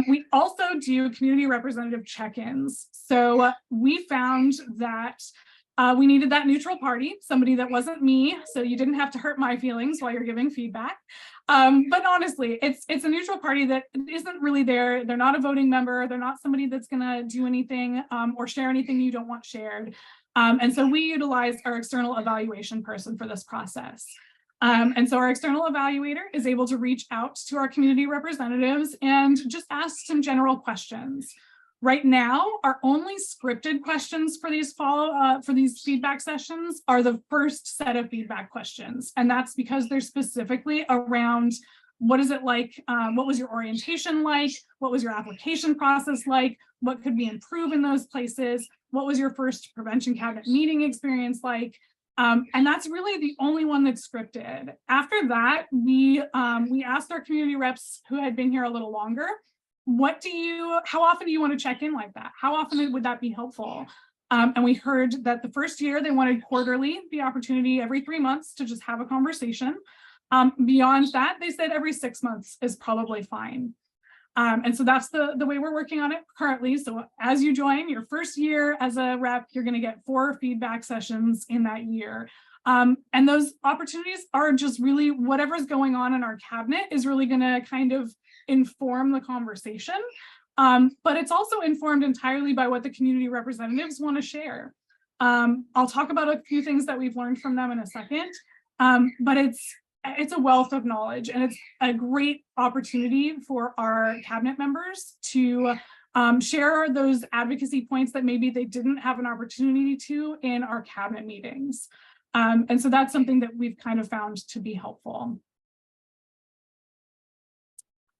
We also do community representative check-ins. So we found that we needed that neutral party, somebody that wasn't me, so you didn't have to hurt my feelings while you're giving feedback. But honestly, it's a neutral party that isn't really there. They're not a voting member. They're not somebody that's gonna do anything or share anything you don't want shared. And so we utilize our external evaluation person for this process. And so our external evaluator is able to reach out to our community representatives and just ask some general questions. Right now, our only scripted questions for these feedback sessions are the first set of feedback questions. And that's because they're specifically around what is it like? What was your orientation like? What was your application process like? What could we improve in those places? What was your first prevention cabinet meeting experience like? And that's really the only one that's scripted. After that, we asked our community reps who had been here a little longer, how often do you want to check in like that? How often would that be helpful? And we heard that the first year they wanted quarterly, the opportunity every 3 months to just have a conversation. Beyond that, they said every 6 months is probably fine. And so that's the way we're working on it currently. So as you join your first year as a rep, you're going to get 4 feedback sessions in that year. And those opportunities are just really whatever's going on in our cabinet is really going to kind of inform the conversation. But it's also informed entirely by what the community representatives want to share. I'll talk about a few things that we've learned from them in a second, but it's a wealth of knowledge, and it's a great opportunity for our cabinet members to share those advocacy points that maybe they didn't have an opportunity to in our cabinet meetings. And so that's something that we've kind of found to be helpful.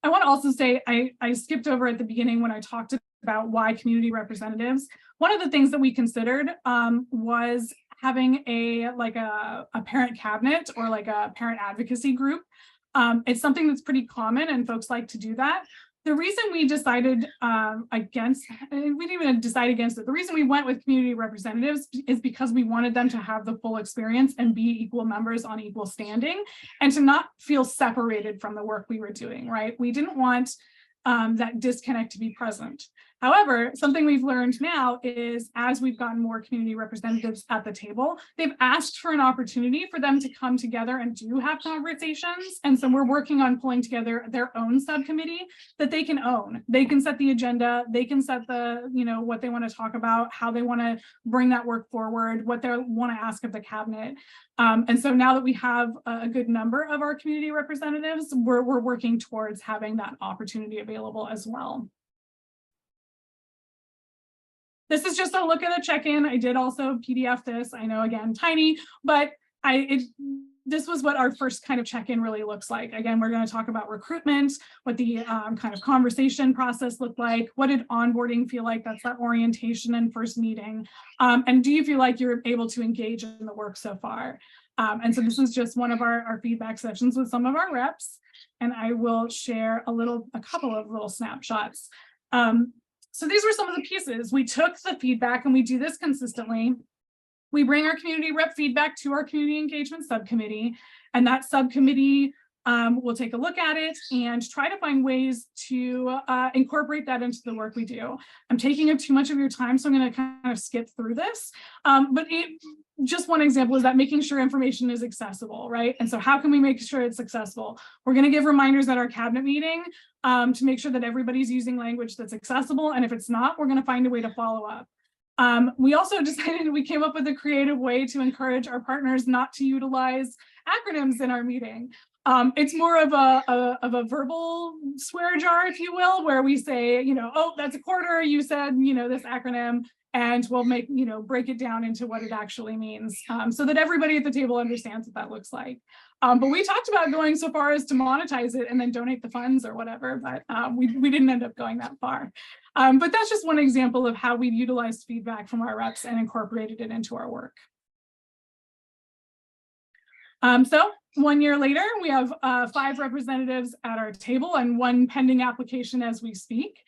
I want to also say, I skipped over at the beginning when I talked about why community representatives. One of the things that we considered was having a parent cabinet or like a parent advocacy group. It's something that's pretty common and folks like to do that. The reason we decided we didn't even decide against it. The reason we went with community representatives is because we wanted them to have the full experience and be equal members on equal standing and to not feel separated from the work we were doing, right? We didn't want that disconnect to be present. However, something we've learned now is as we've gotten more community representatives at the table, they've asked for an opportunity for them to come together and do have conversations. And so we're working on pulling together their own subcommittee that they can own. They can set the agenda, they can set the, what they want to talk about, how they want to bring that work forward, what they want to ask of the cabinet. And so now that we have a good number of our community representatives, we're working towards having that opportunity available as well. This is just a look at a check-in. I did also PDF this. I know, again, tiny, but this was what our first kind of check-in really looks like. Again, we're going to talk about recruitment, what the kind of conversation process looked like. What did onboarding feel like? That's that orientation and first meeting. And do you feel like you're able to engage in the work so far? And so this is just one of our feedback sessions with some of our reps. And I will share a couple of little snapshots. So these were some of the pieces. We took the feedback, and we do this consistently. We bring our community rep feedback to our community engagement subcommittee, and that subcommittee will take a look at it and try to find ways to incorporate that into the work we do. I'm taking up too much of your time, so I'm going to kind of skip through this. But just one example is that making sure information is accessible, right? And so how can we make sure it's accessible? We're going to give reminders at our cabinet meeting to make sure that everybody's using language that's accessible. And if it's not, we're going to find a way to follow up. We also decided we came up with a creative way to encourage our partners not to utilize acronyms in our meeting. It's more of a verbal swear jar, if you will, where we say, oh, that's a quarter. You said, this acronym, and we'll break it down into what it actually means so that everybody at the table understands what that looks like. But we talked about going so far as to monetize it and then donate the funds or whatever, but we didn't end up going that far. But that's just one example of how we've utilized feedback from our reps and incorporated it into our work. So 1 year later, we have 5 representatives at our table and 1 pending application as we speak.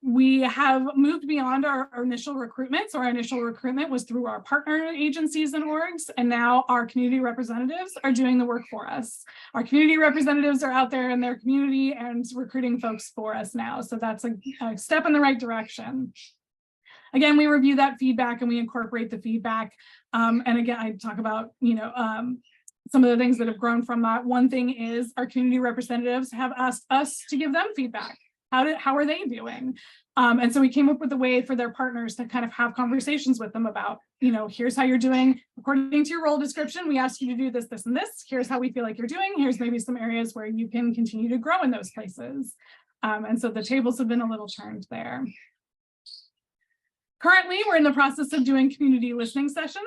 We have moved beyond our initial recruitment. So our initial recruitment was through our partner agencies and orgs, and now our community representatives are doing the work for us. Our community representatives are out there in their community and recruiting folks for us now. So that's a step in the right direction. Again, we review that feedback and we incorporate the feedback. And again, I talk about, some of the things that have grown from that. One thing is our community representatives have asked us to give them feedback. How are they doing? And so we came up with a way for their partners to kind of have conversations with them about, here's how you're doing. According to your role description, we asked you to do this, this, and this. Here's how we feel like you're doing. Here's maybe some areas where you can continue to grow in those places. And so the tables have been a little turned there. Currently, we're in the process of doing community listening sessions.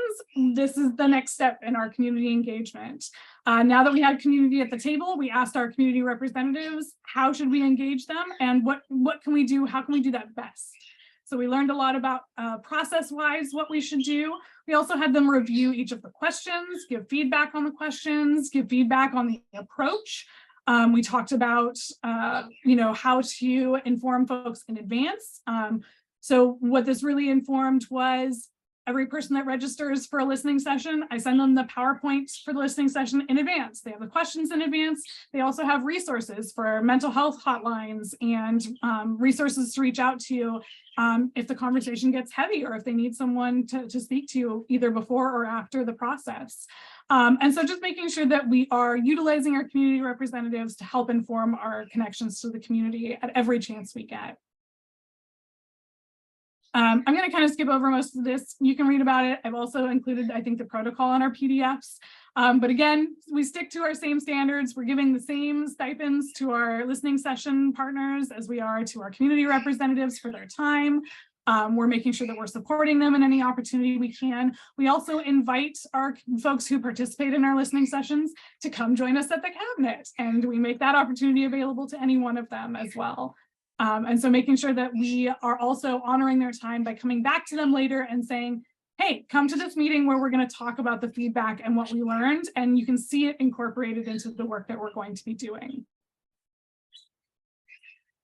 This is the next step in our community engagement. Now that we had community at the table, we asked our community representatives, how should we engage them and what can we do? How can we do that best? So we learned a lot about process-wise what we should do. We also had them review each of the questions, give feedback on the questions, give feedback on the approach. We talked about, how to inform folks in advance. So what this really informed was every person that registers for a listening session, I send them the PowerPoint for the listening session in advance. They have the questions in advance. They also have resources for mental health hotlines and resources to reach out to if the conversation gets heavy or if they need someone to speak to either before or after the process. And so just making sure that we are utilizing our community representatives to help inform our connections to the community at every chance we get. I'm going to kind of skip over most of this. You can read about it. I've also included, I think, the protocol in our PDFs. But again, we stick to our same standards. We're giving the same stipends to our listening session partners as we are to our community representatives for their time. We're making sure that we're supporting them in any opportunity we can. We also invite our folks who participate in our listening sessions to come join us at the cabinet, and we make that opportunity available to any one of them as well. And so making sure that we are also honoring their time by coming back to them later and saying, hey, come to this meeting where we're going to talk about the feedback and what we learned, and you can see it incorporated into the work that we're going to be doing.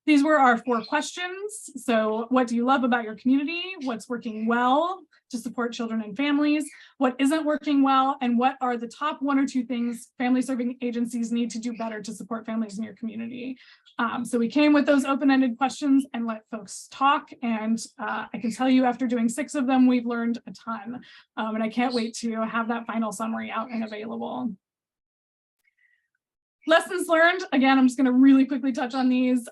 These were our 4 questions. So what do you love about your community? What's working well to support children and families? What isn't working well? And what are the top 1 or 2 things family serving agencies need to do better to support families in your community? So we came with those open-ended questions and let folks talk. And I can tell you after doing 6 of them, we've learned a ton. And I can't wait to have that final summary out and available. Lessons learned, again, I'm just going to really quickly touch on these.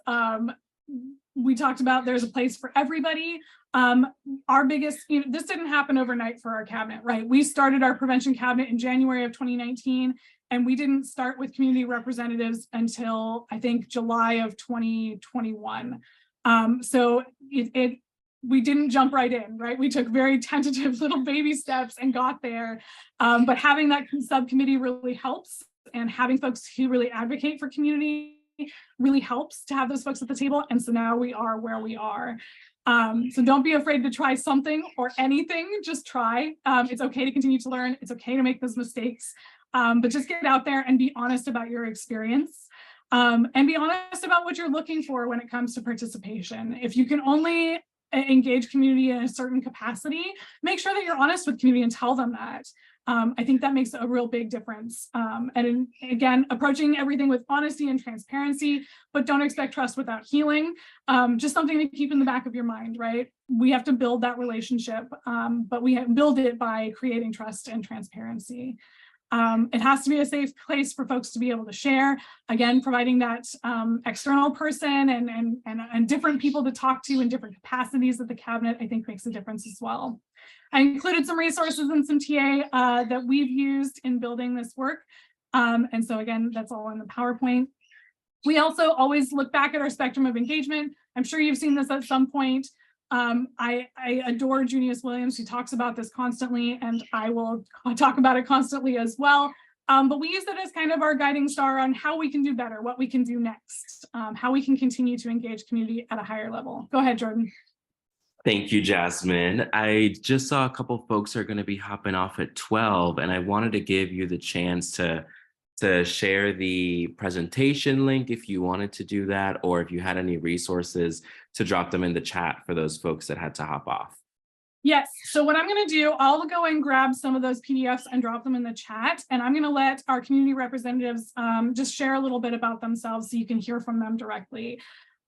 We talked about there's a place for everybody. Our biggest, this didn't happen overnight for our cabinet, right? We started our prevention cabinet in January of 2019, and we didn't start with community representatives until I think July of 2021. So we didn't jump right in, right? We took very tentative little baby steps and got there. But having that subcommittee really helps, and having folks who really advocate for community really helps to have those folks at the table. And so now we are where we are. So don't be afraid to try something or anything, just try. It's okay to continue to learn. It's okay to make those mistakes, but just get out there and be honest about your experience, and be honest about what you're looking for when it comes to participation. If you can only engage community in a certain capacity, make sure that you're honest with community and tell them that. I think that makes a real big difference. And again, approaching everything with honesty and transparency, but don't expect trust without healing. Just something to keep in the back of your mind, right? We have to build that relationship, but we build it by creating trust and transparency. It has to be a safe place for folks to be able to share. Again, providing that external person and different people to talk to in different capacities at the cabinet, I think makes a difference as well. I included some resources and some TA that we've used in building this work. And so again, that's all in the PowerPoint. We also always look back at our spectrum of engagement. I'm sure you've seen this at some point. I adore Junius Williams, who talks about this constantly, and I will talk about it constantly as well. But we use it as kind of our guiding star on how we can do better, what we can do next, how we can continue to engage community at a higher level. Go ahead, Jordan. Thank you, Jasmine. I just saw a couple folks are going to be hopping off at 12, and I wanted to give you the chance to share the presentation link if you wanted to do that, or if you had any resources to drop them in the chat for those folks that had to hop off. Yes, so what I'm going to do, I'll go and grab some of those PDFs and drop them in the chat, and I'm going to let our community representatives just share a little bit about themselves so you can hear from them directly.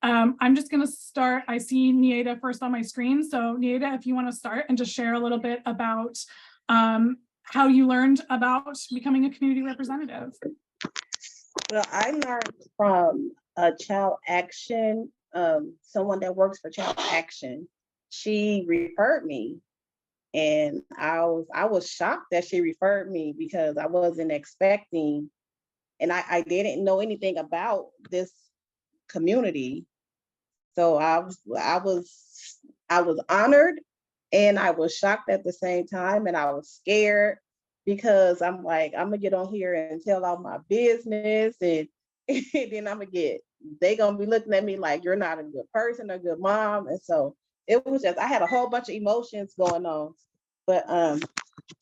I'm just going to start. I see Neada first on my screen. So Neada, if you want to start and just share a little bit about how you learned about becoming a community representative. Well, I learned from a Child Action, someone that works for Child Action. She referred me, and I was shocked that she referred me because I wasn't expecting, and I didn't know anything about this community. So I was honored, and I was shocked at the same time, and I was scared because I'm like, I'm gonna get on here and tell all my business, and then they gonna be looking at me like you're not a good person, a good mom. And so it was just, I had a whole bunch of emotions going on. But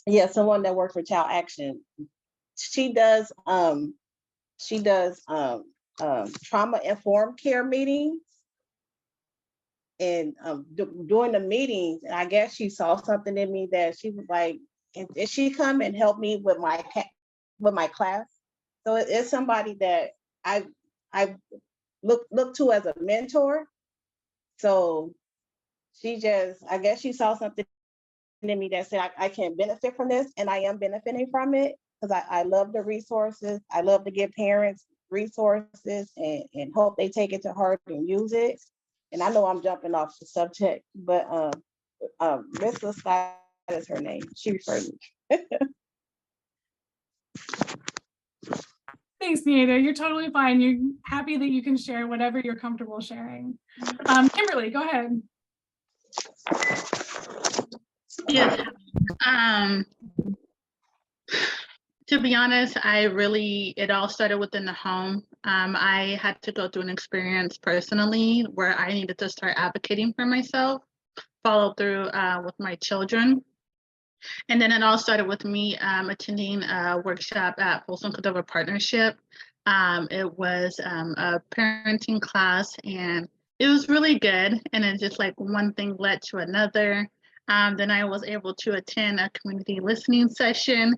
yeah, someone that works for Child Action, she does trauma-informed care meetings. And during the meetings, I guess she saw something in me that she was like, and she come and help me with my class. So it's somebody that I look to as a mentor. So I guess she saw something in me that said I can benefit from this, and I am benefiting from it because I love the resources. I love to give parents resources and hope they take it to heart and use it. And I know I'm jumping off the subject, but Miss Scott is her name. She referred me. Thanks, Neada. You're totally fine. You're happy that you can share whatever you're comfortable sharing. Kimberly, go ahead. Yes. To be honest, it all started within the home. I had to go through an experience personally where I needed to start advocating for myself, follow through with my children. And then it all started with me attending a workshop at Folsom Cordova Partnership. It was a parenting class, and it was really good. And it's just like one thing led to another. Then I was able to attend a community listening session,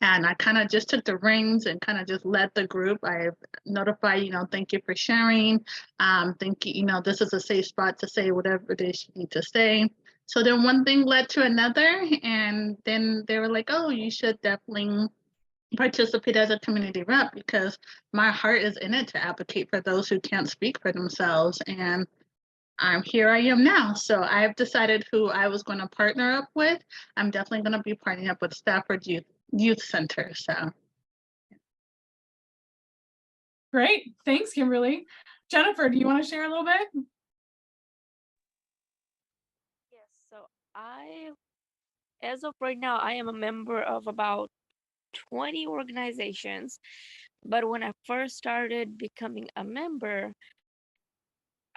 and I kind of just took the reins and kind of just led the group. I notified, thank you for sharing. Thank you, this is a safe spot to say whatever it is you need to say. So then one thing led to another, and then they were like, oh, you should definitely participate as a community rep, because my heart is in it to advocate for those who can't speak for themselves. And here I am now. So I've decided who I was going to partner up with. I'm definitely going to be partnering up with Stafford Youth Center. So. Great. Thanks, Kimberly. Jennifer, do you want to share a little bit? Yes, so as of right now, I am a member of about 20 organizations. But when I first started becoming a member,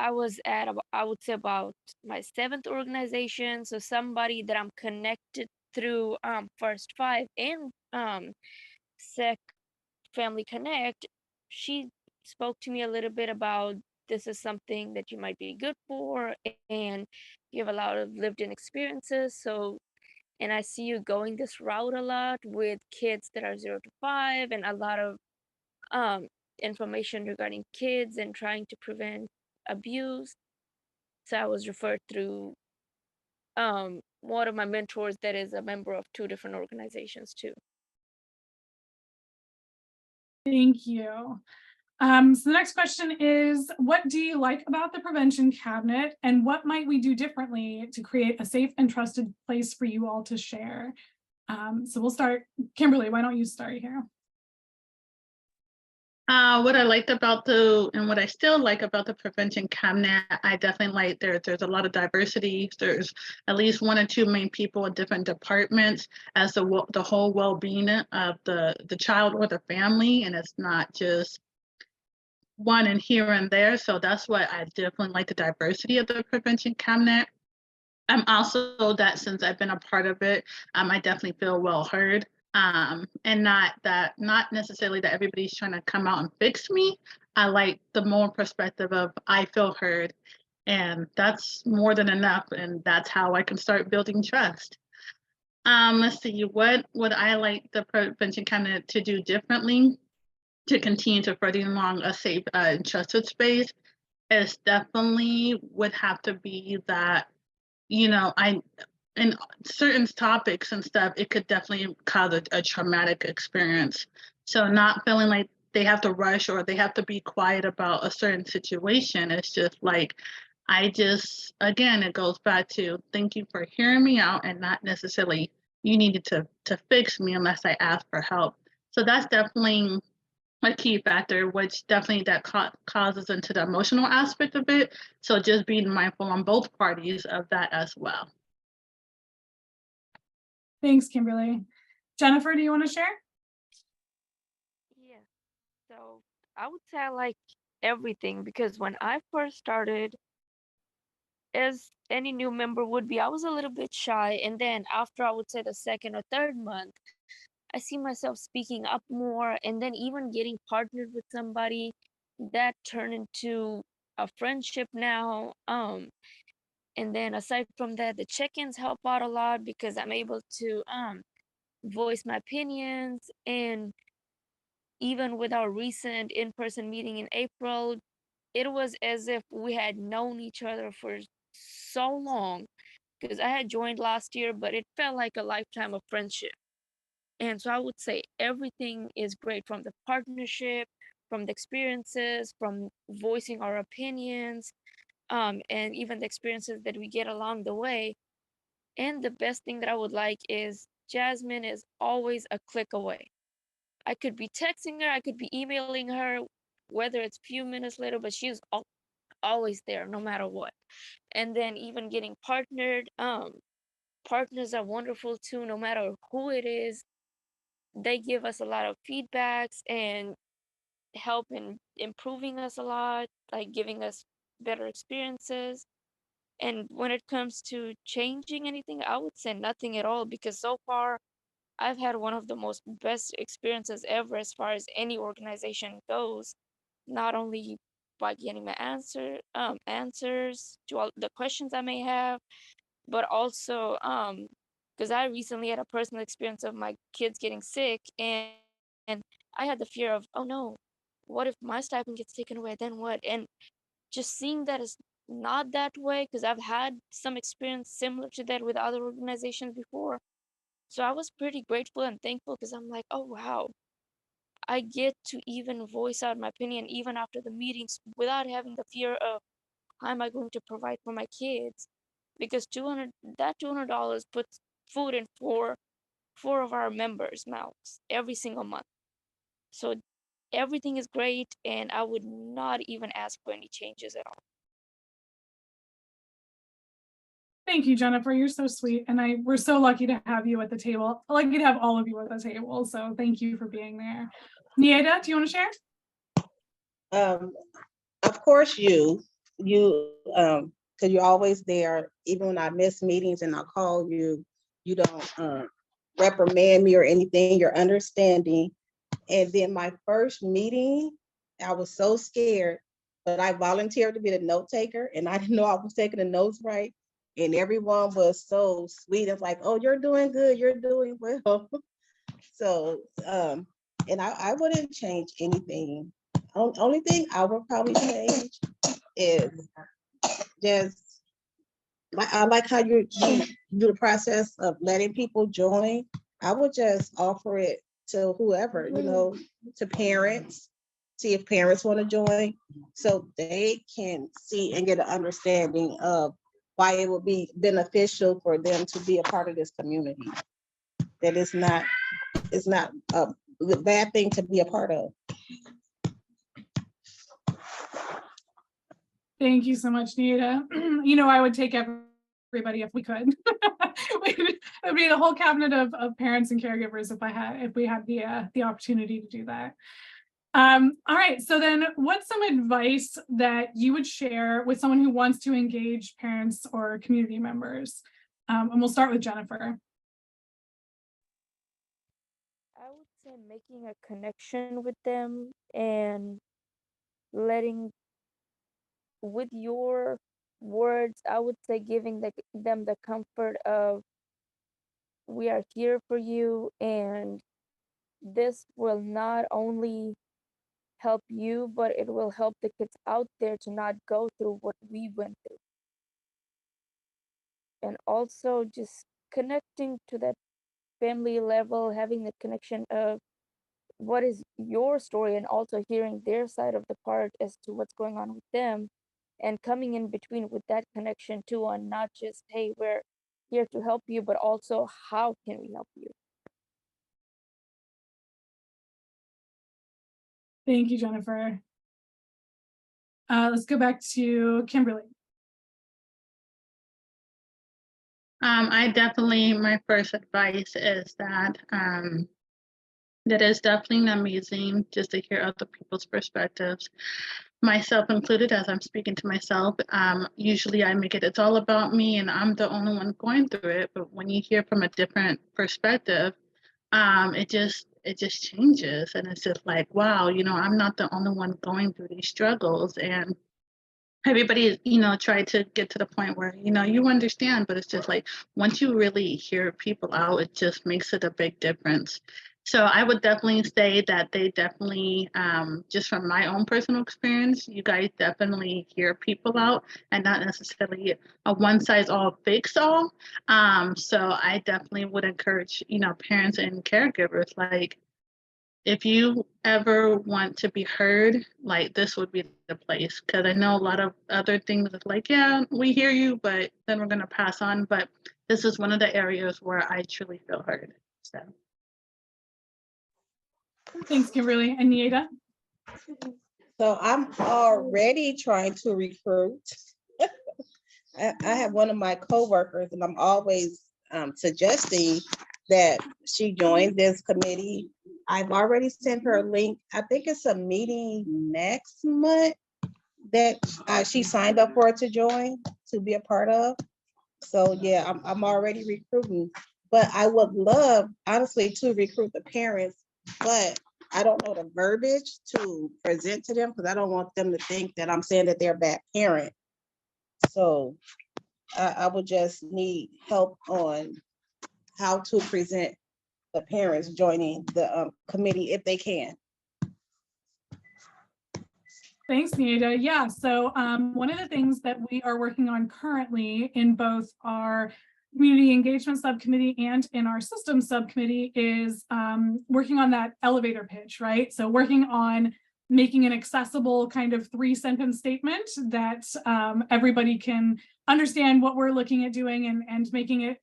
I was at, I would say, about my 7th organization. So somebody that I'm connected through First 5 and Sec Family Connect, she spoke to me a little bit about this is something that you might be good for, and you have a lot of lived-in experiences. So, and I see you going this route a lot with kids that are 0 to 5, and a lot of information regarding kids and trying to prevent abuse. So I was referred through one of my mentors that is a member of 2 different organizations too. Thank you. So the next question is, what do you like about the Prevention Cabinet, and what might we do differently to create a safe and trusted place for you all to share? So we'll start. Kimberly, why don't you start here? What I liked about and what I still like about the prevention cabinet, I definitely like there's a lot of diversity. There's at least one or two main people in different departments as the whole well-being of the child or the family, and it's not just one and here and there. So that's what I definitely like, the diversity of the prevention cabinet. I'm also that since I've been a part of it, I definitely feel well heard. And not necessarily that everybody's trying to come out and fix me. I like the more perspective of I feel heard, and that's more than enough. And that's how I can start building trust. Let's see, what would I like the prevention cabinet to do differently to continue to further along a safe and trusted space? Is definitely would have to be that, in certain topics and stuff, it could definitely cause a traumatic experience. So not feeling like they have to rush or they have to be quiet about a certain situation. It's just like, again, it goes back to thank you for hearing me out, and not necessarily you needed to fix me unless I ask for help. So that's definitely a key factor, which definitely that causes into the emotional aspect of it. So just being mindful on both parties of that as well. Thanks, Kimberly. Jennifer, do you want to share? Yeah. So I would say I like everything because when I first started, as any new member would be, I was a little bit shy. And then after I would say the second or third month, I see myself speaking up more, and then even getting partnered with somebody that turned into a friendship now. And then aside from that, the check-ins help out a lot because I'm able to voice my opinions. And even with our recent in-person meeting in April, it was as if we had known each other for so long because I had joined last year, but it felt like a lifetime of friendship. And so I would say everything is great, from the partnership, from the experiences, from voicing our opinions, and even the experiences that we get along the way. And the best thing that I would like is Jasmine is always a click away. I could be texting her, I could be emailing her, whether it's few minutes later, but she's always there no matter what. And then even getting partnered, partners are wonderful too, no matter who it is. They give us a lot of feedbacks and help in improving us a lot, like giving us better experiences. And when it comes to changing anything, I would say nothing at all because so far I've had one of the most best experiences ever as far as any organization goes. Not only by getting my answers to all the questions I may have, but also because I recently had a personal experience of my kids getting sick, and I had the fear of, oh no, what if my stipend gets taken away, then what? And just seeing that is not that way, because I've had some experience similar to that with other organizations before. So I was pretty grateful and thankful because I'm like, oh wow, I get to even voice out my opinion even after the meetings without having the fear of how am I going to provide for my kids? Because $200 puts food in four of our members' mouths every single month. So everything is great, and I would not even ask for any changes at all. Thank you, Jennifer. You're so sweet. And we're so lucky to have you at the table. Lucky to have all of you at the table. So thank you for being there. Neada, do you want to share? Of course because you're always there. Even when I miss meetings and I call you, you don't reprimand me or anything. You're understanding. And then my first meeting, I was so scared, but I volunteered to be the note taker, and I didn't know I was taking the notes right. And everyone was so sweet. It's like, oh, you're doing good. You're doing well. So, and I wouldn't change anything. Only thing I would probably change is just, I like how you do the process of letting people join. I would just offer it to whoever, to parents, see if parents want to join, so they can see and get an understanding of why it would be beneficial for them to be a part of this community. That it's not a bad thing to be a part of. Thank you so much, Neada. You know, I would take everybody if we could. It would be the whole cabinet of parents and caregivers if we had the opportunity to do that. All right, so then what's some advice that you would share with someone who wants to engage parents or community members? And we'll start with Jennifer. I would say making a connection with them and letting, with your words, I would say giving them the comfort of, we are here for you, and this will not only help you, but it will help the kids out there to not go through what we went through. And also just connecting to that family level, having the connection of what is your story, and also hearing their side of the part as to what's going on with them, and coming in between with that connection too, on not just, hey, we're here to help you, but also how can we help you? Thank you, Jennifer. Let's go back to Kimberly. My first advice is that that is definitely amazing just to hear other people's perspectives, myself included, as I'm speaking to myself. Usually I make it's all about me and I'm the only one going through it. But when you hear from a different perspective, it just changes, and it's just like, wow, I'm not the only one going through these struggles. And everybody, try to get to the point where, you understand, but it's just like, once you really hear people out, it just makes it a big difference. So I would definitely say that they definitely, just from my own personal experience, you guys definitely hear people out and not necessarily a one size all fits all. So I definitely would encourage, parents and caregivers, like, if you ever want to be heard, like, this would be the place. Because I know a lot of other things is like, yeah, we hear you, but then we're going to pass on. But this is one of the areas where I truly feel heard. So. Thanks, Kimberly. And Neada? So I'm already trying to recruit. I have one of my coworkers, and I'm always suggesting that she join this committee. I've already sent her a link. I think it's a meeting next month that she signed up for to join, to be a part of. So yeah, I'm already recruiting, but I would love, honestly, to recruit the parents, but I don't know the verbiage to present to them, because I don't want them to think that I'm saying that they're a bad parent. So I would just need help on how to present the parents joining the committee if they can. Thanks, Neada. Yeah, so one of the things that we are working on currently in both our community engagement subcommittee and in our systems subcommittee is working on that elevator pitch, right? So working on making an accessible kind of 3-sentence statement that everybody can understand what we're looking at doing, and making it,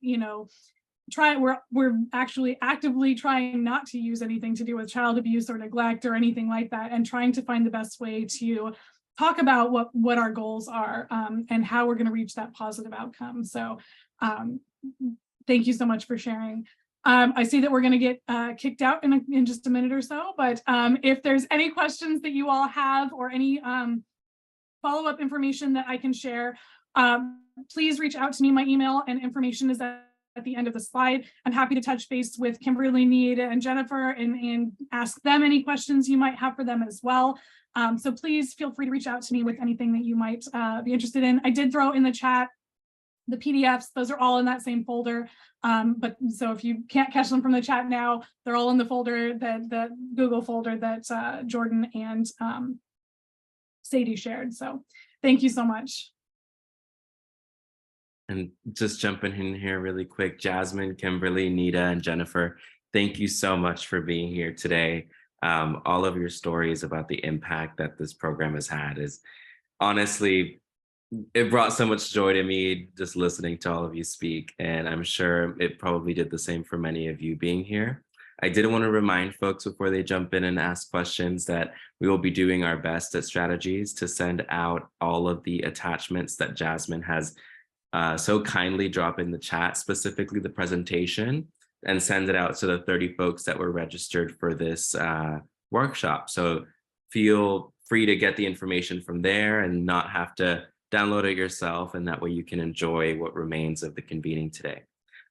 we're actually actively trying not to use anything to do with child abuse or neglect or anything like that, and trying to find the best way to talk about what our goals are, and how we're going to reach that positive outcome. So thank you so much for sharing. I see that we're going to get kicked out in just a minute or so, but if there's any questions that you all have, or any follow-up information that I can share, please reach out to me. My email and information is at the end of the slide. I'm happy to touch base with Kimberly, Neada, and Jennifer and ask them any questions you might have for them as well. So please feel free to reach out to me with anything that you might be interested in. I did throw in the chat the PDFs, those are all in that same folder. But so if you can't catch them from the chat now, they're all in the folder, the Google folder that Jordan and Sadie shared. So thank you so much. And just jumping in here really quick, Jasmine, Kimberly, Neada, and Jennifer, thank you so much for being here today. All of your stories about the impact that this program has had is honestly, it brought so much joy to me just listening to all of you speak. And I'm sure it probably did the same for many of you being here. I did want to remind folks before they jump in and ask questions that we will be doing our best at Strategies to send out all of the attachments that Jasmine has so kindly dropped in the chat, specifically the presentation, and send it out to the 30 folks that were registered for this workshop. So feel free to get the information from there and not have to download it yourself, and that way you can enjoy what remains of the convening today.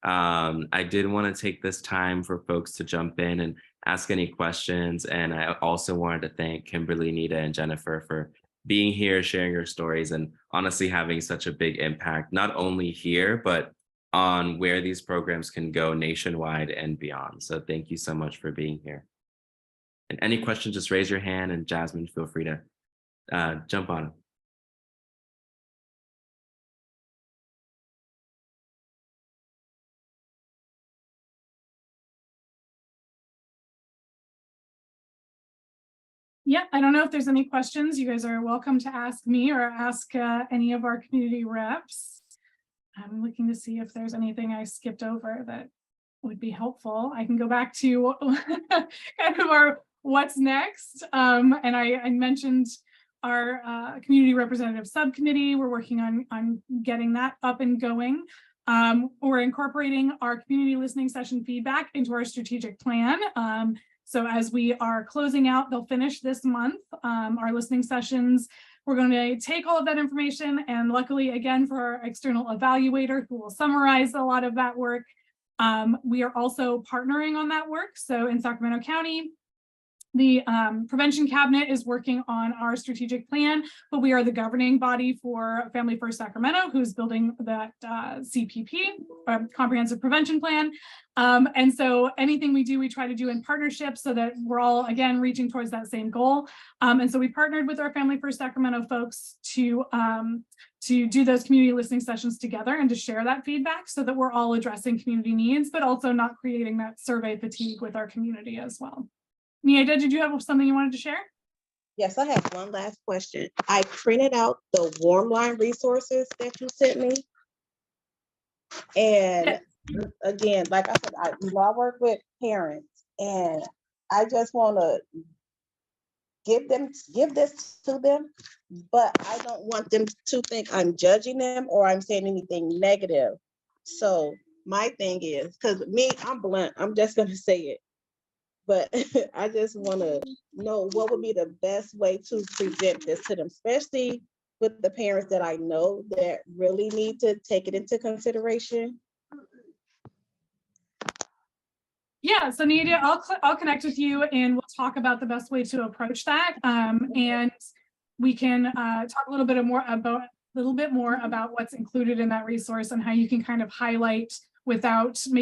I did want to take this time for folks to jump in and ask any questions. And I also wanted to thank Kimberly, Neada, and Jennifer for being here, sharing your stories, and honestly having such a big impact, not only here, but on where these programs can go nationwide and beyond. So thank you so much for being here. And any questions, just raise your hand, and Jasmine, feel free to jump on. Yeah, I don't know if there's any questions. You guys are welcome to ask me or ask any of our community reps. I'm looking to see if there's anything I skipped over that would be helpful. I can go back to kind of our what's next. And I mentioned our community representative subcommittee. We're working on getting that up and going. We're incorporating our community listening session feedback into our strategic plan. So as we are closing out, they'll finish this month, our listening sessions. We're going to take all of that information, and luckily, again, for our external evaluator who will summarize a lot of that work, we are also partnering on that work. So in Sacramento County, the Prevention Cabinet is working on our strategic plan, but we are the governing body for Family First Sacramento, who's building that CPP, Comprehensive Prevention Plan. And so anything we do, we try to do in partnership so that we're all, again, reaching towards that same goal. And so we partnered with our Family First Sacramento folks to do those community listening sessions together and to share that feedback so that we're all addressing community needs, but also not creating that survey fatigue with our community as well. Neada, did you have something you wanted to share? Yes, I have one last question. I printed out the warm line resources that you sent me. And again, like I said, I work with parents, and I just want to give this to them, but I don't want them to think I'm judging them or I'm saying anything negative. So my thing is, because me, I'm blunt, I'm just going to say it. But I just want to know what would be the best way to present this to them, especially with the parents that I know that really need to take it into consideration. Yeah, so Neada, I'll connect with you and we'll talk about the best way to approach that. And we can talk a little bit more about what's included in that resource and how you can kind of highlight without making